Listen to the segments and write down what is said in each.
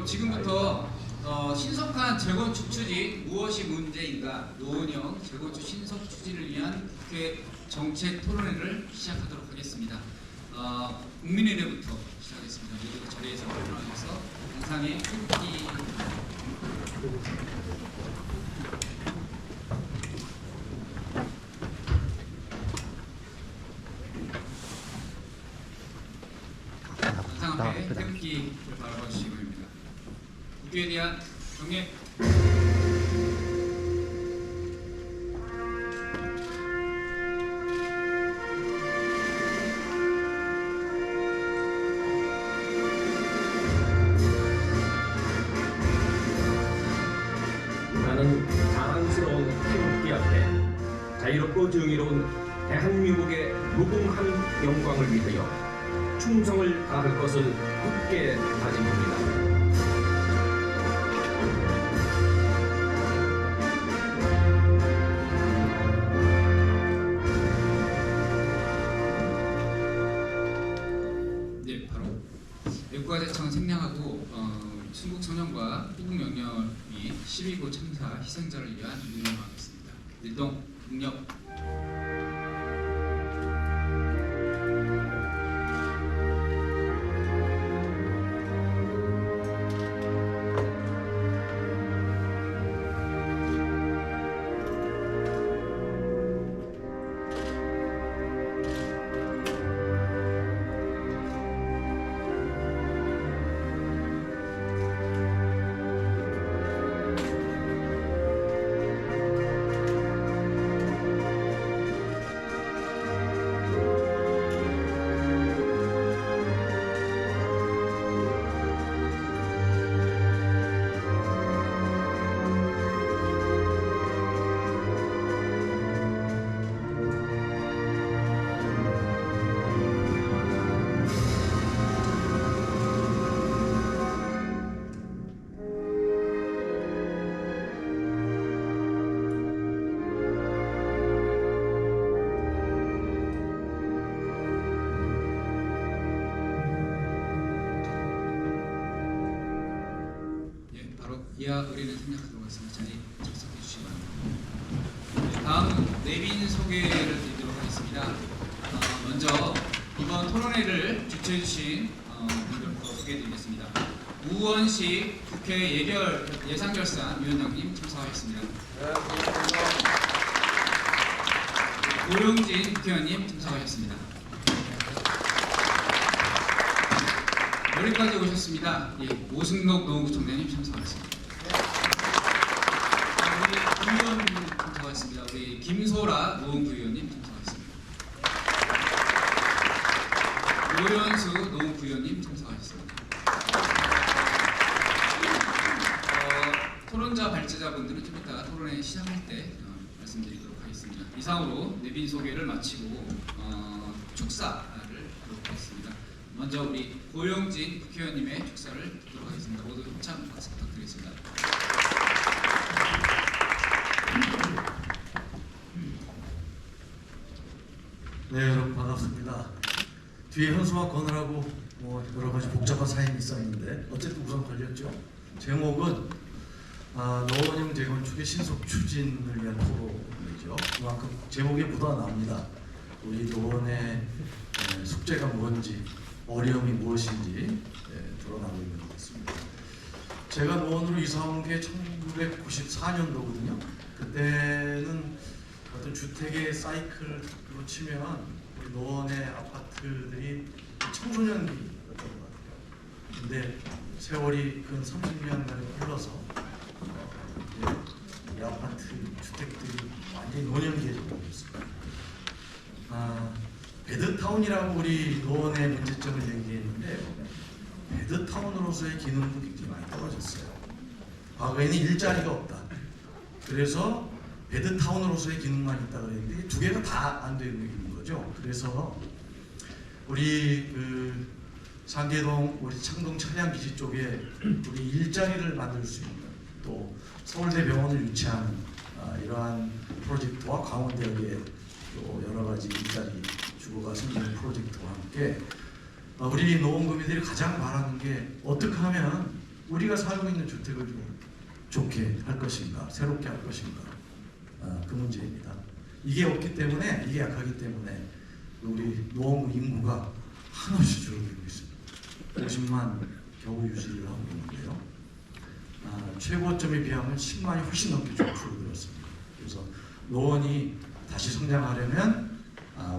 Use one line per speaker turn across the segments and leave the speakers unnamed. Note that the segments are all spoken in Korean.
그럼 지금부터 신속한 재건축 추진 무엇이 문제인가 노원형 재건축 신속 추진을 위한 국회 정책 토론회를 시작하도록 하겠습니다. 국민의례부터 시작하겠습니다. 모두 자리에서 일어나셔서 영상에 태극기 앞에 태극기를 바라봐 주시기 바랍니다. 국회에 대한 경례.
나는 자랑스러운 태극기 앞에 자유롭고 정의로운 대한민국의 무궁한 영광을 위하여 충성을 다할 것을 굳게 다짐합니다.
네, 바로 애국가대청 생략하고 순국 청년과 호국 영렬이 12구 참사 희생자를 위한 묵념하겠습니다. 일동 묵념. 이하 의뢰는 생략하도록 하겠습니다. 자리 착석해 주시기 바랍니다. 네, 다음은 내빈 소개를 드리도록 하겠습니다. 먼저 이번 토론회를 주최해 주신 분들부터 소개해 드리겠습니다. 우원식 국회 예산결산 위원장님 참석하셨습니다. 고용진 국회의원님 참석하셨습니다. 여기까지 오셨습니다. 예, 오승록 노원구청장님 참석하셨습니다. 우리 부의원님 참석하셨습니다. 우리 김소라 노원구의원님 참석하셨습니다. 오연수 노원구의원님 참석하셨습니다. 토론자 발제자분들은 좀 이따 토론회 시작할 때 말씀드리도록 하겠습니다. 이상으로 내빈 소개를 마치고 축사를 하도록 하겠습니다. 먼저 우리 고영진 국회의원님의 축사를 듣도록 하겠습니다. 모두 협찬 박수 부탁드리겠습니다.
네, 여러분 반갑습니다. 뒤에 현수막 거느라고 여러 가지 복잡한 사연이 있었는데 어쨌든 우선 걸렸죠. 제목은 노원형 재건축의 신속 추진을 위한 토론이죠. 그만큼 제목에 묻어납니다. 우리 노원의 숙제가 뭔지, 어려움이 무엇인지 드러나고 있는 것 같습니다. 제가 노원으로 이사 온 게 1994년도거든요. 그때는 어떤 주택의 사이클로 치면 우리 노원의 아파트들이 청소년기였던 것 같아요. 근데 세월이 근 30년 만에 흘러서 이 아파트 주택들이 완전히 노년기에 접어들었습니다. 배드타운이라고 우리 노원의 문제점을 얘기했는데 배드타운으로서의 기능도 굉장히 많이 떨어졌어요. 과거에는 일자리가 없다. 그래서 배드타운으로서의 기능만 있다 그랬는데 두 개가 다 안 되는 거죠. 그래서 우리 상계동 우리 창동 차량기지 쪽에 우리 일자리를 만들 수 있는 또 서울대병원을 유치하는 이러한 프로젝트와 강원대학의 또 여러 가지 일자리 주거가 생기는 프로젝트와 함께 우리 노원구민들이 가장 바라는 게 어떻게 하면 우리가 살고 있는 주택을 좀 좋게 할 것인가, 새롭게 할 것인가, 그 문제입니다. 이게 없기 때문에, 이게 약하기 때문에 우리 노원구 인구가 한없이 줄어들고 있습니다. 50만 겨우 유지를 하고 있는데요. 최고점에 비하면 10만이 훨씬 넘게 줄어들었습니다. 그래서 노원이 다시 성장하려면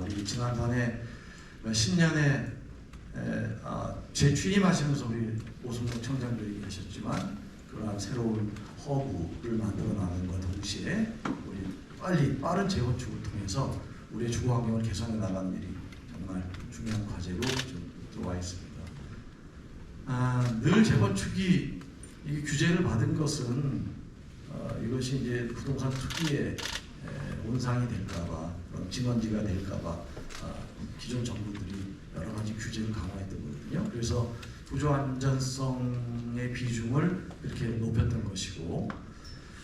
우리 지난번에 신년에 재취임하시면서 우리 오승록 청장도 얘기하셨지만 그러한 새로운 허브를 만들어 나가는 것과 동시에 우리 빠른 재건축을 통해서 우리의 주거 환경을 개선해 나가는 일이 정말 중요한 과제로 좀 들어와 있습니다. 늘 재건축이 이 규제를 받은 것은 이것이 이제 부동산 투기의 온상이 될까봐, 진원지가 될까봐 기존 정부들이 여러 가지 규제를 강화했던 거거든요. 그래서 구조 안전성의 비중을 이렇게 높였던 것이고,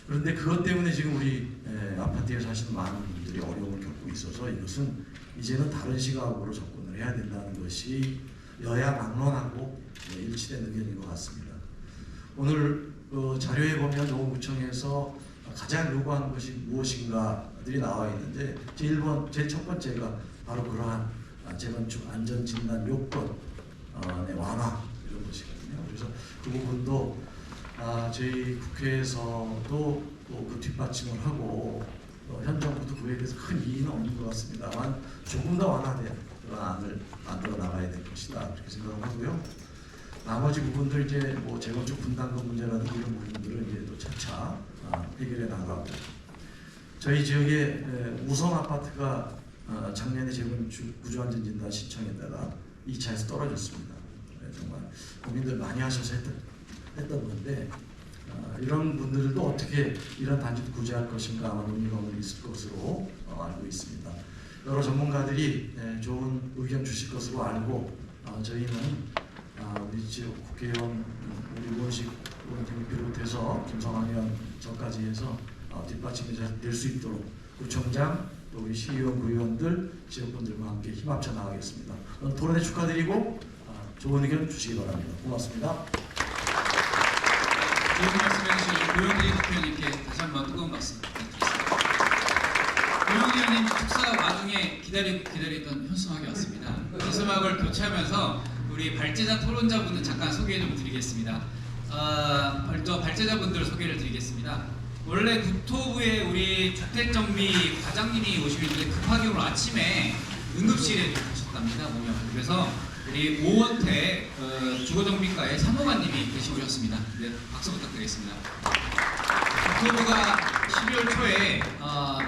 그런데 그것 때문에 지금 우리 아파트에 사시는 많은 분들이 어려움을 겪고 있어서 이것은 이제는 다른 시각으로 접근을 해야 된다는 것이 여야 막론하고 일치된 의견인 것 같습니다. 오늘 자료에 보면 노원구청에서 가장 요구하는 것이 무엇인가들이 나와 있는데 제 첫 번째가 바로 그러한 재건축 안전진단 요건의 완화 이런 것이거든요. 그래서 그 부분도 저희 국회에서도 또 그 뒷받침을 하고 현 정부도 그에 대해서 큰 이의는 없는 것 같습니다만 조금 더 완화된 그런 안을 만들어 나가야 될 것이다 그렇게 생각을 하고요. 나머지 부분들 이제 뭐 재건축 분담금 문제라든지 이런 부분들은 이제 또 차차 해결해 나가고, 저희 지역에 우성 아파트가 작년에 재건축 구조안전진단 신청했다가 2차에서 떨어졌습니다. 정말 고민들 많이 하셔서 했던 건데 이런 분들도 어떻게 이런 단지를 구제할 것인가 아마 논의가 오늘 있을 것으로 알고 있습니다. 여러 전문가들이 좋은 의견 주실 것으로 알고 저희는 우리 지역 국회의원 우리 우원식 의원님을 비롯해서 김성환 의원 저까지 해서 뒷받침이 잘 될 수 있도록 구청장 또 우리 시의원, 구의원들, 지역분들과 함께 힘합쳐 나가겠습니다. 오늘 토론회 축하드리고 좋은 의견 주시기 바랍니다. 고맙습니다.
좋은 말씀해주신 고영리 국회의원님께 다시 한번 뜨거운 박수 부탁드리겠습니다. 고영리 의원님 축사 와중에 기다리던 현수막이 왔습니다. 현수막을 교체하면서 우리 발제자 토론자분은 잠깐 소개 좀 드리겠습니다. 먼저 발제자분들 소개를 드리겠습니다. 원래 국토부의 우리 주택정비 과장님이 오시는데 급하게 오늘 아침에 응급실에 가셨답니다. 그래서 우리 오원태 주거정비과의 사무관님이 대신 오셨습니다. 네, 박수 부탁드리겠습니다. 국토부가 12월 초에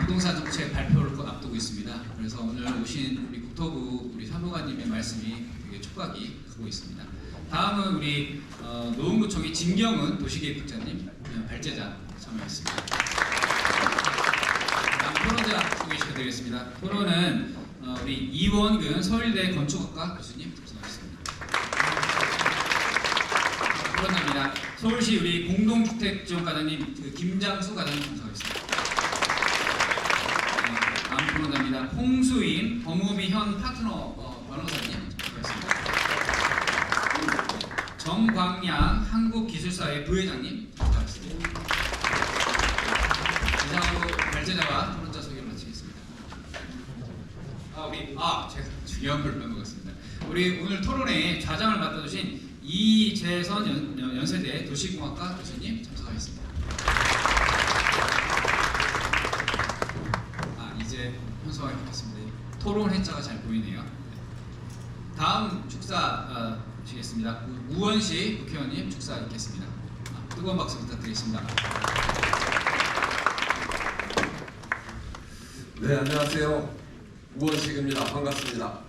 부동산 정책 발표를 앞두고 있습니다. 그래서 오늘 오신 우리 국토부 우리 사무관님의 말씀이 되게 촉각이 크고 있습니다. 다음은 우리 노원구청의 진경은 도시계획국장님 발제자 참여했습니다. 다음 토론자 소개시켜드리겠습니다. 토론은 우리 이원근 서울대 건축학과 교수님 참석하셨습니다. 토론합니다. 서울시 우리 공동주택지원과장님 김장수 과장님 참석하셨습니다. 다음 토론자입니다. 홍수임 법무비 현 파트너 변호사님 참석하셨습니다. 정광양 한국기술사회 부회장님 참석하셨습니다. 이상으로 발제자와 토론자 소개를 마치겠습니다. 제가 중요한 걸 빼먹었습니다. 우리 오늘 토론회에 좌장을 맡아주신 이재선 연세대 도시공학과 교수님 참석하셨습니다. 이제 현수막이 바뀌었습니다. 토론회자가 잘 보이네요. 다음 축사 주시겠습니다. 우원식 국회의원님 축사 읽겠습니다. 뜨거운 박수 부탁드리겠습니다.
네, 안녕하세요. 우원식입니다. 반갑습니다.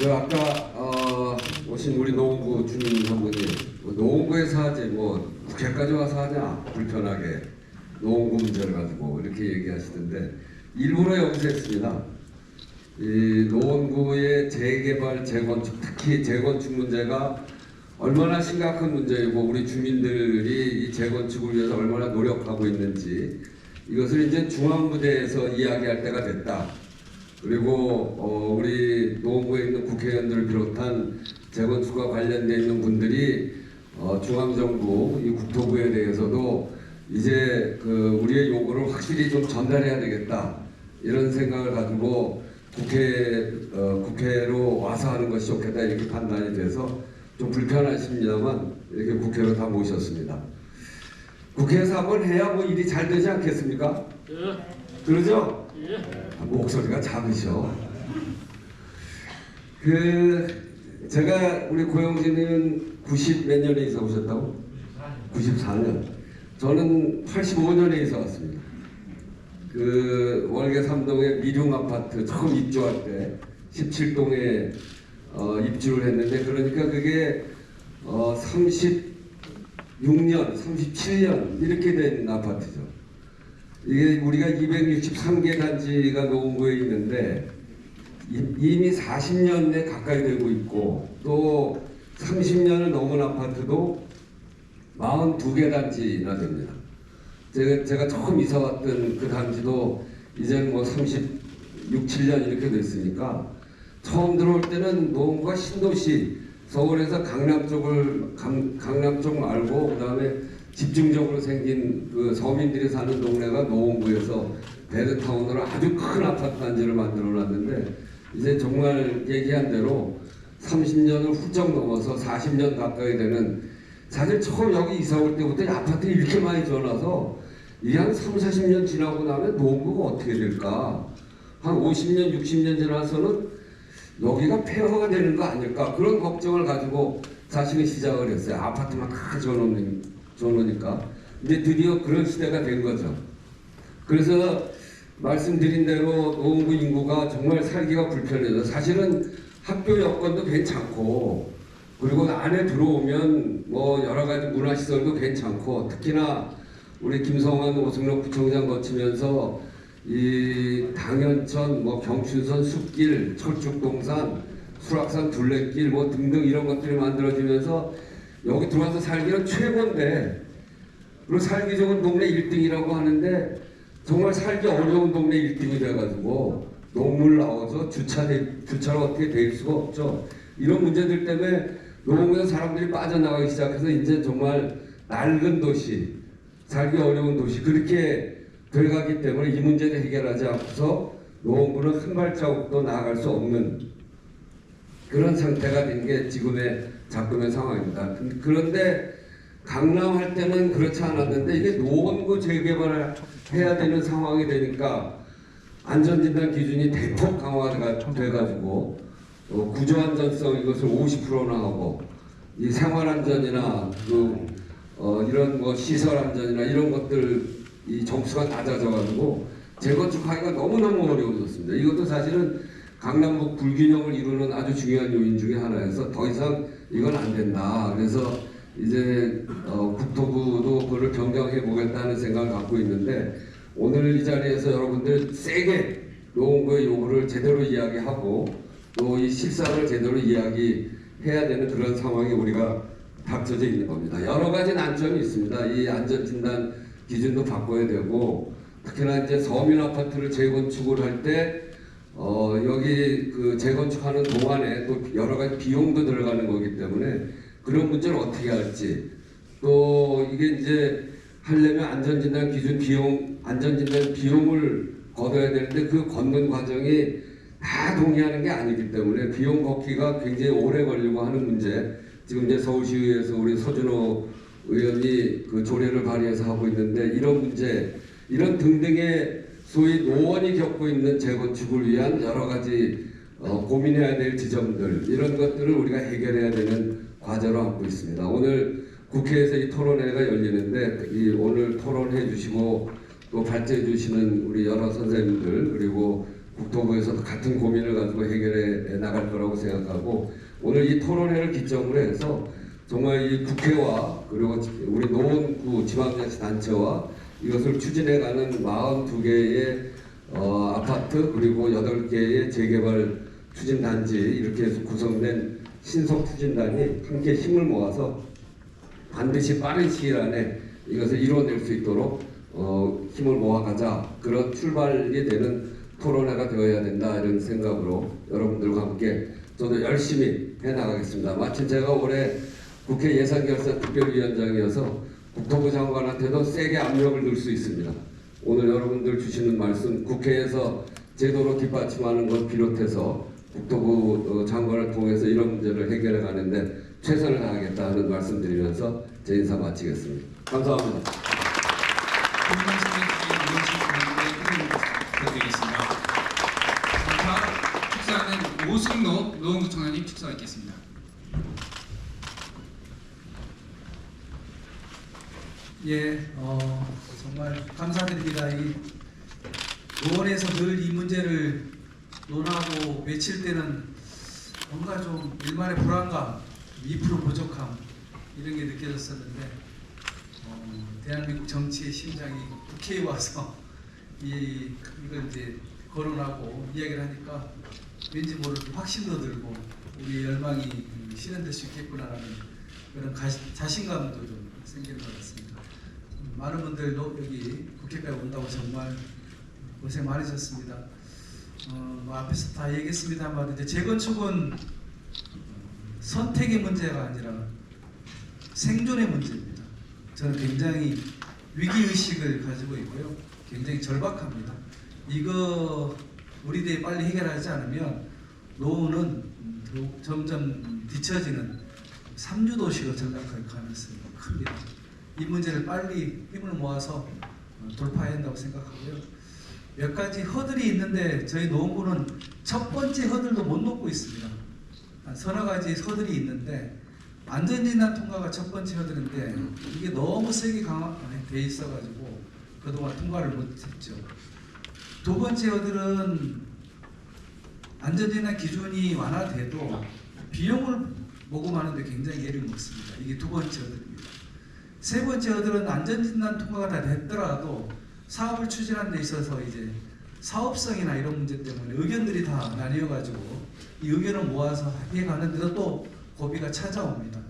아까 오신 우리 노원구 주민 한 분이 노원구에서 하지 국회까지 와서 하냐 불편하게 노원구 문제를 가지고 이렇게 얘기하시던데 일부러 염세했습니다. 이 노원구의 재개발, 재건축, 특히 재건축 문제가 얼마나 심각한 문제이고 우리 주민들이 이 재건축을 위해서 얼마나 노력하고 있는지 이것을 이제 중앙부대에서 이야기할 때가 됐다. 그리고 우리 노원구에 있는 국회의원들을 비롯한 재건축과 관련되어 있는 분들이 중앙정부, 이 국토부에 대해서도 이제 그 우리의 요구를 확실히 좀 전달해야 되겠다. 이런 생각을 가지고 국회로 와서 하는 것이 좋겠다 이렇게 판단이 돼서 좀 불편하십니다만 이렇게 국회로 다 모셨습니다. 국회에서 한번 해야 뭐 일이 잘 되지 않겠습니까? 그러죠? 목소리가 작으셔. 제가 우리 고영진은 90 몇 년에 이사 오셨다고? 94년. 저는 85년에 이사 왔습니다. 월계 3동의 미룡 아파트 처음 입주할 때 17동에 입주를 했는데, 그러니까 그게 36년, 37년 이렇게 된 아파트죠. 이게 우리가 263개 단지가 노원구에 있는데 이미 40년에 가까이 되고 있고, 또 30년을 넘은 아파트도 42개 단지나 됩니다. 제가 처음 이사 왔던 그 단지도 이제는 뭐 36, 7년 이렇게 됐으니까, 처음 들어올 때는 노원구가 신도시, 서울에서 강남 쪽 말고 그다음에 집중적으로 생긴 그 서민들이 사는 동네가 노원구에서 베드타운으로 아주 큰 아파트 단지를 만들어 놨는데, 이제 정말 얘기한 대로 30년을 훌쩍 넘어서 40년 가까이 되는, 사실 처음 여기 이사 올 때부터 이 아파트가 이렇게 많이 지어놔서 이게 한 3, 40년 지나고 나면 노원구가 어떻게 될까? 한 50년, 60년 지나서는 여기가 폐허가 되는 거 아닐까? 그런 걱정을 가지고 사실은 시작을 했어요. 아파트만 다 지어놓으니까. 이제 드디어 그런 시대가 된 거죠. 그래서 말씀드린 대로 노원구 인구가 정말 살기가 불편해요. 사실은 학교 여건도 괜찮고, 그리고 안에 들어오면 뭐 여러 가지 문화시설도 괜찮고, 특히나 우리 김성환 오승록 부총장 거치면서 이 당연천, 뭐 경춘선 숲길, 철쭉동산, 수락산 둘레길 뭐 등등 이런 것들이 만들어지면서 여기 들어와서 살기는 최고인데, 그리고 살기 좋은 동네 1등이라고 하는데 정말 살기 어려운 동네 1등이 돼가지고 농물 나오죠. 주차를 어떻게 될 수가 없죠. 이런 문제들 때문에 노원구에서 사람들이 빠져나가기 시작해서 이제 정말 낡은 도시, 살기 어려운 도시 그렇게 돼가기 때문에 이 문제를 해결하지 않고서 노원구는 한 발자국도 나아갈 수 없는 그런 상태가 된 게 지금의 상황입니다. 그런데 강남 할 때는 그렇지 않았는데, 이게 노원구 재개발을 해야 되는 상황이 되니까 안전진단 기준이 대폭 강화가 돼가지고 구조안전성 이것을 50%나 하고, 이 생활안전이나 이런 뭐 시설안전이나 이런 것들 이 점수가 낮아져가지고 재건축하기가 너무너무 어려워졌습니다. 이것도 사실은 강남북 불균형을 이루는 아주 중요한 요인 중에 하나여서 더 이상 이건 안 된다. 그래서 이제 국토부도 그걸 변경해 보겠다는 생각을 갖고 있는데, 오늘 이 자리에서 여러분들 세게 노원구의 요구를 제대로 이야기하고 또 이 실상을 제대로 이야기해야 되는 그런 상황이 우리가 닥쳐져 있는 겁니다. 여러 가지 난점이 있습니다. 이 안전진단 기준도 바꿔야 되고, 특히나 이제 서민 아파트를 재건축을 할 때 여기 그 재건축하는 동안에 또 여러 가지 비용도 들어가는 거기 때문에 그런 문제를 어떻게 할지, 또 이게 이제 하려면 안전진단 기준 안전진단 비용을 걷어야 되는데 그 걷는 과정이 다 동의하는 게 아니기 때문에 비용 걷기가 굉장히 오래 걸리고 하는 문제. 지금 이제 서울시의회에서 우리 서준호 의원이 그 조례를 발의해서 하고 있는데, 이런 문제, 이런 등등의 소위 노원이 겪고 있는 재건축을 위한 여러 가지 고민해야 될 지점들, 이런 것들을 우리가 해결해야 되는 과제로 안고 있습니다. 오늘 국회에서 이 토론회가 열리는데, 오늘 토론해 주시고 또 발제해 주시는 우리 여러 선생님들, 그리고 국토부에서도 같은 고민을 가지고 해결해 나갈 거라고 생각하고, 오늘 이 토론회를 기점으로 해서 정말 이 국회와 그리고 우리 노원구 지방자치단체와 이것을 추진해가는 42개의 아파트 그리고 8개의 재개발 추진단지, 이렇게 해서 구성된 신속추진단이 함께 힘을 모아서 반드시 빠른 시일 안에 이것을 이루어낼 수 있도록 힘을 모아가자, 그런 출발이 되는 토론회가 되어야 된다, 이런 생각으로 여러분들과 함께 저도 열심히 해나가겠습니다. 마침 제가 올해 국회 예산결산특별위원장이어서 국토부 장관한테도 세게 압력을 넣을 수 있습니다. 오늘 여러분들 주시는 말씀, 국회에서 제도로 뒷받침하는 것 비롯해서 국토부 장관을 통해서 이런 문제를 해결해 가는데 최선을 다하겠다 하는 말씀 드리면서 제 인사 마치겠습니다. 감사합니다.
부탁드리겠습니다. 축사는 오승록 노원구청장님 축사 있겠습니다.
예, 정말 감사드립니다. 이 노원에서 늘 이 문제를 논하고 외칠 때는 뭔가 좀 일만의 불안감, 2% 부족함 이런 게 느껴졌었는데 대한민국 정치의 심장이 국회에 와서 이걸 이제 거론하고 이야기를 하니까 왠지 모르게 확신도 들고 우리 열망이 실현될 수 있겠구나라는 그런 자신감도 좀 생기는 것 같습니다. 많은 분들도 여기 국회까지 온다고 정말 고생 많으셨습니다. 뭐 앞에서 다 얘기했습니다만 이제 재건축은 선택의 문제가 아니라 생존의 문제입니다. 저는 굉장히 위기의식을 가지고 있고요. 굉장히 절박합니다. 이거 우리 대에 빨리 해결하지 않으면 노후는 점점 뒤처지는 3주 도시로 전락할 가능성이 큽니다. 이 문제를 빨리 힘을 모아서 돌파해야 한다고 생각하고요. 몇 가지 허들이 있는데 저희 노원구는 첫 번째 허들도 못 넘고 있습니다. 서너 가지 허들이 있는데 안전진단 통과가 첫 번째 허들인데 이게 너무 세게 강화돼 있어가지고 그동안 통과를 못했죠. 두 번째 허들은 안전진단 기준이 완화돼도 비용을 모금하는데 굉장히 애를 먹습니다. 이게 두 번째 허들입니다. 세 번째 허들은 안전진단 통과가 다 됐더라도 사업을 추진하는 데 있어서 이제 사업성이나 이런 문제 때문에 의견들이 다 나뉘어가지고 이 의견을 모아서 해가는데도 또 고비가 찾아옵니다.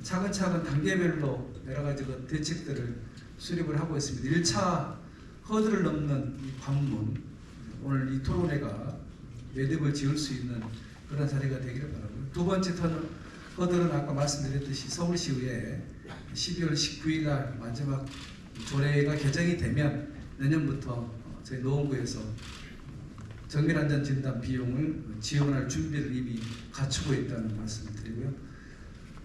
차근차근 단계별로 여러 가지 대책들을 수립을 하고 있습니다. 1차 허들을 넘는 이 관문, 오늘 이 토론회가 매듭을 지을 수 있는 그런 자리가 되기를 바라고요. 두 번째 허들은 아까 말씀드렸듯이 서울시의회 12월 19일 날 마지막 조례가 개정이 되면 내년부터 저희 노원구에서 정밀안전진단 비용을 지원할 준비를 이미 갖추고 있다는 말씀을 드리고요.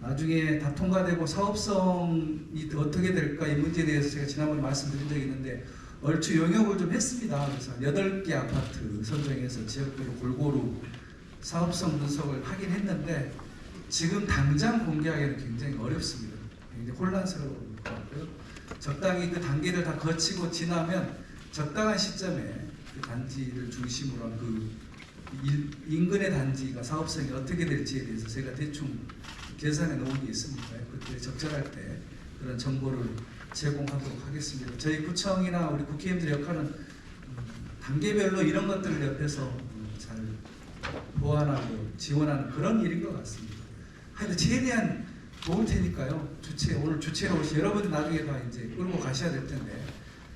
나중에 다 통과되고 사업성이 어떻게 될까 이 문제에 대해서 제가 지난번에 말씀드린 적이 있는데 얼추 용역을 좀 했습니다. 그래서 8개 아파트 선정해서 지역별로 골고루 사업성 분석을 하긴 했는데 지금 당장 공개하기는 굉장히 어렵습니다. 굉장히 혼란스러울 것 같고요. 적당히 그 단계를 다 거치고 지나면 적당한 시점에 그 단지를 중심으로 한 그 인근의 단지가 사업성이 어떻게 될지에 대해서 제가 대충 계산해 놓은 게 있습니다. 그때 적절할 때 그런 정보를 제공하도록 하겠습니다. 저희 구청이나 우리 국회의원들의 역할은 단계별로 이런 것들을 옆에서 잘 보완하고 지원하는 그런 일인 것 같습니다. 하여튼 최대한 도울 테니까요. 오늘 주체로 오신 여러분들 나중에 다 이제 끌고 가셔야 될 텐데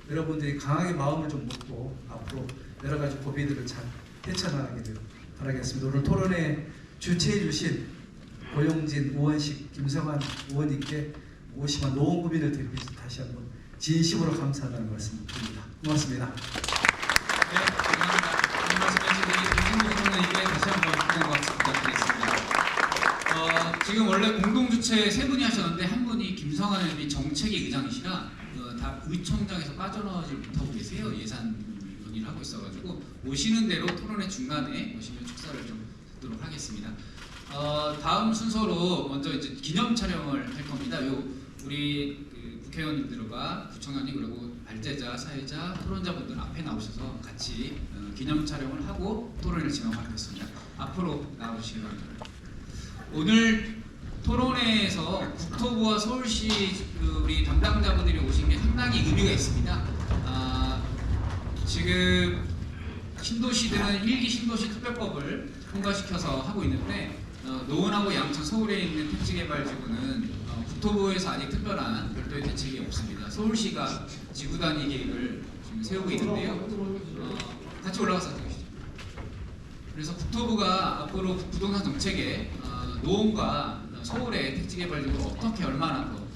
여러분들이 강하게 마음을 좀 먹고 앞으로 여러 가지 고비들을 잘 헤쳐나가기를 바라겠습니다. 오늘 토론회 주최해 주신 고용진, 우원식, 김성환 의원님께 오시면 노원구민을 대표해서 다시 한번 진심으로 감사하다는 말씀 드립니다. 고맙습니다.
네, 감사합니다. 오늘 말씀해주신 우리 김성환 의원님께 다시 한번 큰 박수 부탁드리겠습니다. 지금 원래 공동주최 세 분이 하셨는데 한 분이 김성환 의원이 정책위 의장이시라 다 의총장에서 빠져나오지 못하고 계세요. 예산 논의를 하고 있어가지고 오시는 대로 토론회 중간에 오시면 축사를 좀 듣도록 하겠습니다. 다음 순서로 먼저 이제 기념 촬영을 할 겁니다. 우리 국회의원님들과 구청장님 그리고 발제자, 사회자, 토론자분들 앞에 나오셔서 같이 기념 촬영을 하고 토론을 진행하겠습니다. 앞으로 나오시기 바랍니다. 오늘 토론회에서 국토부와 서울시 우리 담당자분들이 오신 게 상당히 의미가 있습니다. 지금 신도시들은 1기 신도시 특별법을 통과시켜서 하고 있는데 노원하고 양천 서울에 있는 택지개발지구는 국토부에서 아직 특별한 별도의 대책이 없습니다. 서울시가 지구 단위 계획을 지금 세우고 있는데요. 같이 올라가서 보시죠. 그래서 국토부가 앞으로 부동산 정책에 노원과 서울의 택지 개발적으로 어떻게 얼마나 더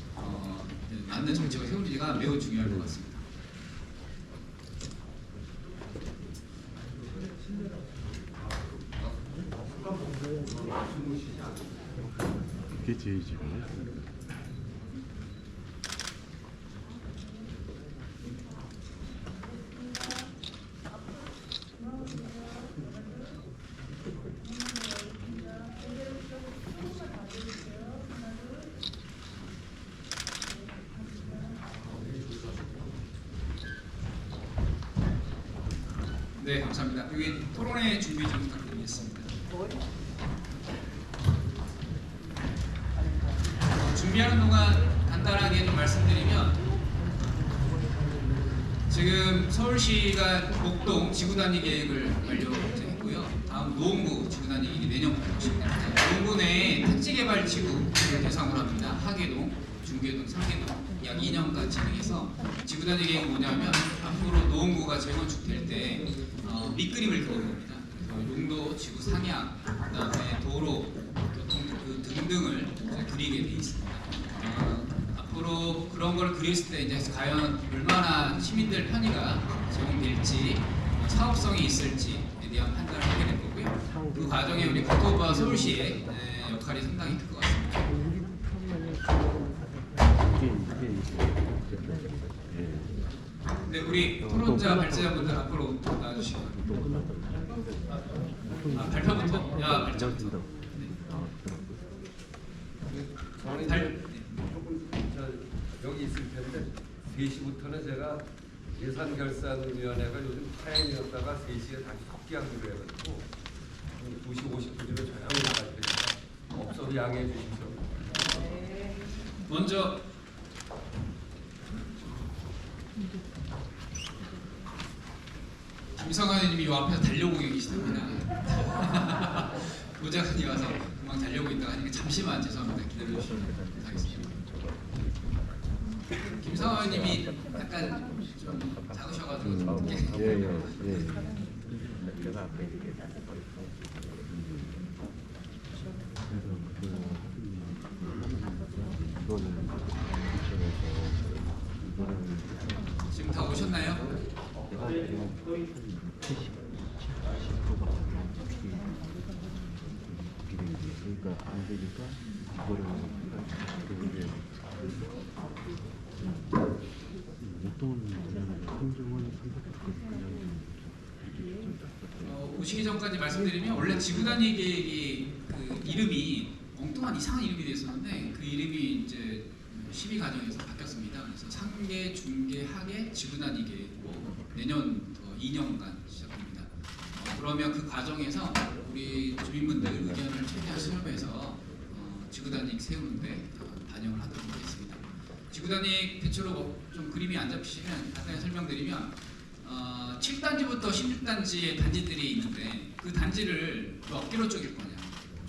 맞는 정책을 세우는지가 매우 중요할 것 같습니다.
이게 제일 지금.
네, 감사합니다. 여기 토론회 준비 좀 부탁드리겠습니다. 준비하는 동안 간단하게 좀 말씀드리면 지금 서울시가 목동 지구단위 계획을 완료했고요. 다음 노원구 지구단위 계획이 내년 발표입니다. 노원구 내 택지개발 지구를 대상으로 합니다. 하계동, 중계동, 상계동 약 2년간 진행해서 지구단위 계획은 뭐냐면 앞으로 노원구가 재건축될 때 밑그림을 그리는 겁니다. 그래서 용도, 지구 상향, 그다음에 도로, 교통 등등을 그리게 돼 있습니다. 앞으로 그런 걸 그렸을 때 이제 과연 얼마나 시민들 편의가 제공될지, 사업성이 있을지에 대한 판단을 하게 될 거고요. 그 과정에 우리 국토부와 서울시의 역할이 상당히 클 것 같습니다. 네, 우리 토론자 발제자분들 앞으로 나와주시고. 발표부터. 발표부터.
여기 있을 텐데 3시부터는 제가 예산결산위원회가 요즘 파행이었다가 3시에 다시 복귀하기로 해가지고 2시 50분쯤에 조용히 나가야 되니까 없어도 양해해 주십시오.
먼저 김성환 의원님이 이 앞에서 달려오고 계시답니다. 보좌관이 와서 금방 달려오고 있다가 하니까 잠시만 죄송합니다. 기다려주시면 하겠습니다. 김성환 의원님이 약간 좀 작으셔가지고 좀 늦게 지금 다 오셨나요?
그러니까 안 되니까 이거를
오시기 전까지 말씀드리면 원래 지구단위 계획이 그 이름이 엉뚱한 이상한 이름이 됐었는데 그 이름이 이제 심의 과정에서 바뀌었습니다. 그래서 상계, 중계, 하계, 지구단위 계획으로 내년부터 2년간 시작합니다. 그러면 그 과정에서 우리 주민분들 의견을 최대한 수렴해서 지구단위 세우는데 반영을 하도록 하겠습니다. 지구단위 대체로 좀 그림이 안 잡히시면 간단히 설명드리면 7단지부터 16단지의 단지들이 있는데 그 단지를 몇 개로 쪼갤 거냐,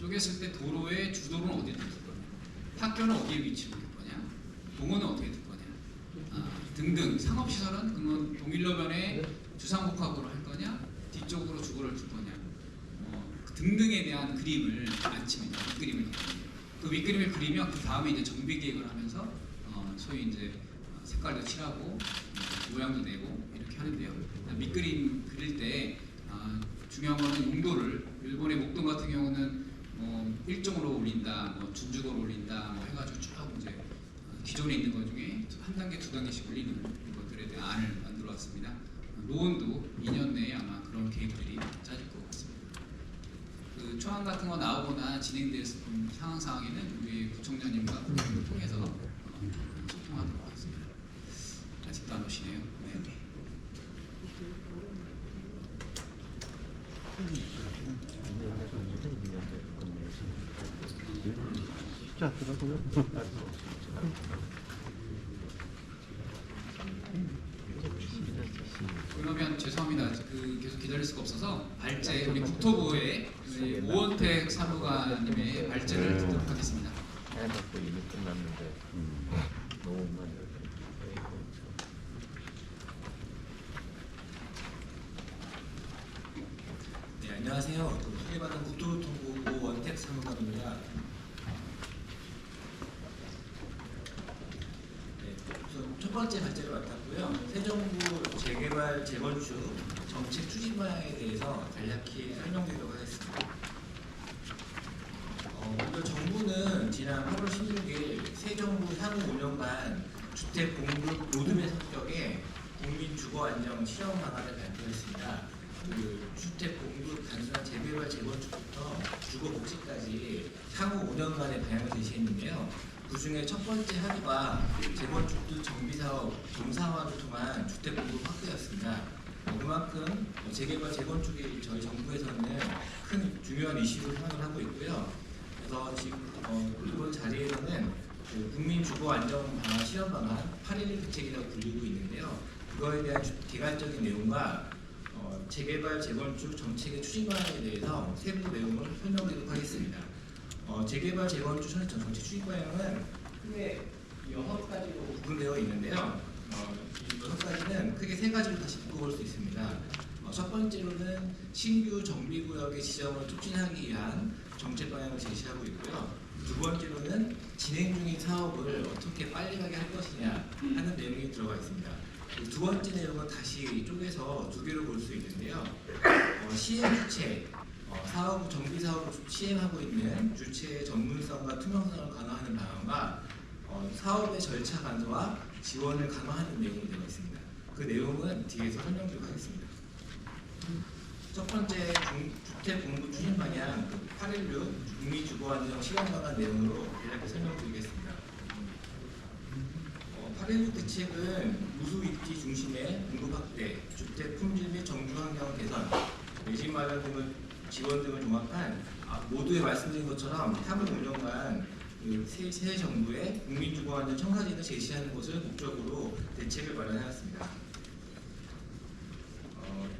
쪼갰을 때 도로의 주도로는 어디에 둘 거냐, 학교는 어디에 위치를 둘 거냐, 공원은 어떻게 둘 거냐, 등등 상업시설은 그러면 동일로변에 주상복합으로 할 거냐, 뒤쪽으로 주거를 둘 거냐, 등등에 대한 그림을 안 칩니다. 밑그림을 그 밑그림을 그리면 그 다음에 이제 정비 계획을 하면서 소위 이제 색깔도 칠하고 모양도 내고 이렇게 하는데요. 밑그림 그릴 때 중요한 거는 용도를 일본의 목동 같은 경우는 뭐 일종으로 올린다, 뭐 준주도로 올린다, 뭐 해가지고 쭉 이제 기존에 있는 것 중에 한 단계, 두 단계씩 올리는 것들에 대한 안을 만들어 왔습니다. 노원도 2년 내에 아마 그런 계획들이 짜질 것 같습니다. 그 초안 같은 거 나오거나 진행될 상황에는 우리 구청장님과 국회를 통해서 소통하도록 하겠습니다. 아직도 안 오시네요. 네.
쉽지 않더라고요.
그러면 죄송합니다. 계속 기다릴 수가 없어서 발제 우리 국토부의 우리 오원택 사무관님의 발제를 듣도록 하겠습니다.
끝났는데 노원만
네, 안녕하세요. 소개받은 국토교통부 원택 사무관입니다. 네, 우선 첫 번째 발제를 맡았고요. 새 정부 재개발 재건축 정책 추진 방향에 대해서 간략히 설명드리도록 하겠습니다. 먼저 정부는 지난 8월 16일 새 정부 향후 5년간 주택 공급 로드맵 성격의 국민 주거 안정 실현 방안을 발표했습니다. 그 주택 공급 단순한 재개발 재건축부터 주거 복지까지 향후 5년간의 방향을 제시했는데요. 그 중에 첫 번째 하루가 재건축 등 정비 사업 정상화를 통한 주택 공급 확대였습니다. 그만큼 재개발 재건축이 저희 정부에서는 큰 중요한 이슈로 생각을 하고 있고요. 그래서 지금 이번 자리에서는 그 국민 주거 안정 방안 실현 방안 8.11 대책이라고 불리고 있는데요. 그거에 대한 개괄적인 내용과 재개발 재건축 정책의 추진 방안에 대해서 세부 내용을 설명드리도록 하겠습니다. 재개발 재건축 정책 추진 방향은 크게 6가지로 구분되어 있는데요. 이 6가지는 크게 3가지로 다시 묶어볼 수 있습니다. 첫 번째로는 신규 정비구역의 지정을 촉진하기 위한 정책 방향을 제시하고 있고요. 두 번째로는 진행 중인 사업을 어떻게 빨리 가게 할 것이냐 하는 내용이 들어가 있습니다. 두 번째 내용은 다시 쪼개서 2개로 볼 수 있는데요. 시행 주체, 사업 정비 사업을 시행하고 있는 주체의 전문성과 투명성을 강화하는 방안과 사업의 절차 간소화, 지원을 강화하는 내용이 되어 있습니다. 그 내용은 뒤에서 설명드리도록 하겠습니다. 첫 번째 주택 공급 추진 방향 8.16 국민 주거 안정 실현 방안 내용으로 간략히 설명드리겠습니다. 8.16 대책은 우수 입지 중심의 공급 확대, 주택 품질 및 정주 환경 개선, 내집 마련 등을 지원 등을 종합한 모두에 말씀드린 것처럼 향후 5년간 새 정부의 국민 주거 안정 청사진을 제시하는 것을 목적으로 대책을 마련하였습니다.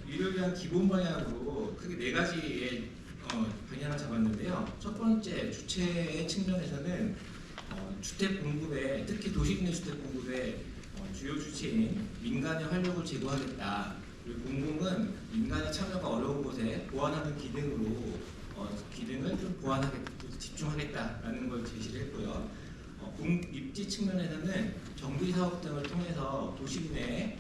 이를 위한 기본 방향으로 크게 4가지의 방향을 잡았는데요. 첫 번째 주체의 측면에서는 주택 공급에 특히 도시 내 주택 공급에 주요 주체인 민간의 활력을 제고하겠다. 그리고 공공은 민간의 참여가 어려운 곳에 보완하는 기능으로 기능을 좀 집중하겠다라는 걸 제시를 했고요. 입지 측면에서는 정비 사업 등을 통해서 도시 내에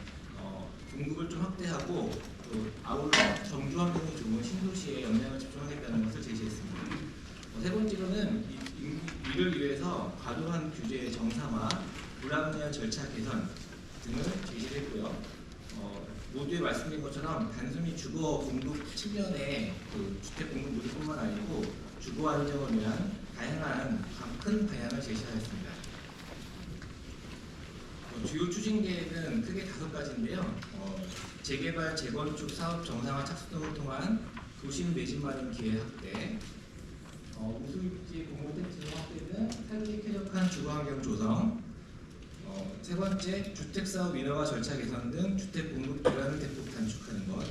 공급을 좀 확대하고 또 아울러 정주 환경이 좋은 신도시에 역량을 집중하겠다는 것을 제시했습니다. 세 번째로는 이를 위해서 과도한 규제 정상화, 불합리한 절차 개선 등을 제시했고요. 모두에 말씀드린 것처럼 단순히 주거 공급 측면의 그 주택 공급 모델뿐만 아니고 주거 안정을 위한 다양한 큰 방향을 제시하였습니다. 주요 추진 계획은 크게 5가지인데요. 재개발, 재건축, 사업 정상화 착수 등을 통한 도심 내집 마련 기회 확대, 우수입지 공급 택지 확대는 살기 쾌적한 주거환경 조성, 세 번째 주택사업 인허가 절차 개선 등 주택 공급 기간을 대폭 단축하는 것,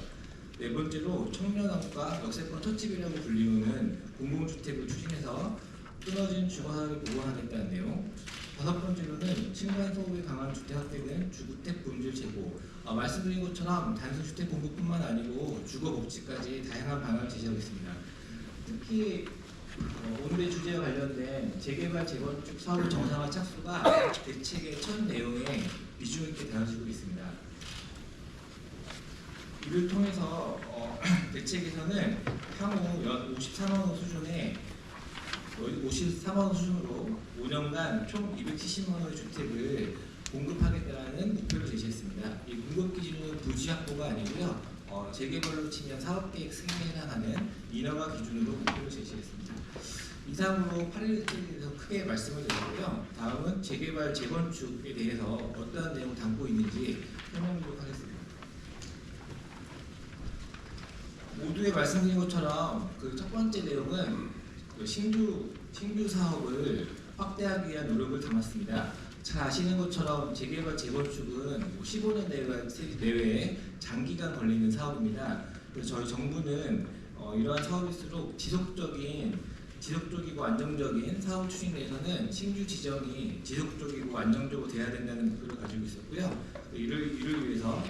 네 번째로 청년안과 역세권 첫집이라고 불리우는 공공주택을 추진해서 끊어진 주거사업을 보완하겠다는 내용, 5번째로는 층간 소득이 강한 주택 확대 등 주택 품질 제고, 말씀드린 것처럼 단순 주택 공급뿐만 아니고 주거 복지까지 다양한 방안을 제시하고 있습니다. 특히 오늘의 주제와 관련된 재개발 재건축 사업 정상화 착수가 대책의 첫 내용에 비중 있게 다뤄지고 있습니다. 이를 통해서 대책에서는 향후 연 53만 원 수준의 53만 원 수준으로 5년간 총 270만 원의 주택을 공급하겠다는 목표를 제시했습니다. 이 공급 기준은 부지 확보가 아니고요. 재개발로 치면 사업계획 승인에 해당하는 인허가 기준으로 목표를 제시했습니다. 이상으로 8.11 대책에 대해서 크게 말씀을 드리고요. 다음은 재개발, 재건축에 대해서 어떠한 내용을 담고 있는지 설명드리도록 하겠습니다. 모두에 말씀드린 것처럼 그 첫 번째 내용은 그 신규 사업을 확대하기 위한 노력을 담았습니다. 잘 아시는 것처럼 재개발, 재건축은 15년 내외에 장기간 걸리는 사업입니다. 그래서 저희 정부는 이러한 사업일수록 지속적인 지속적이고 안정적인 사업 추진에 대해서는 신규 지정이 지속적이고 안정적으로 돼야 된다는 목표를 가지고 있었고요. 이를 위해서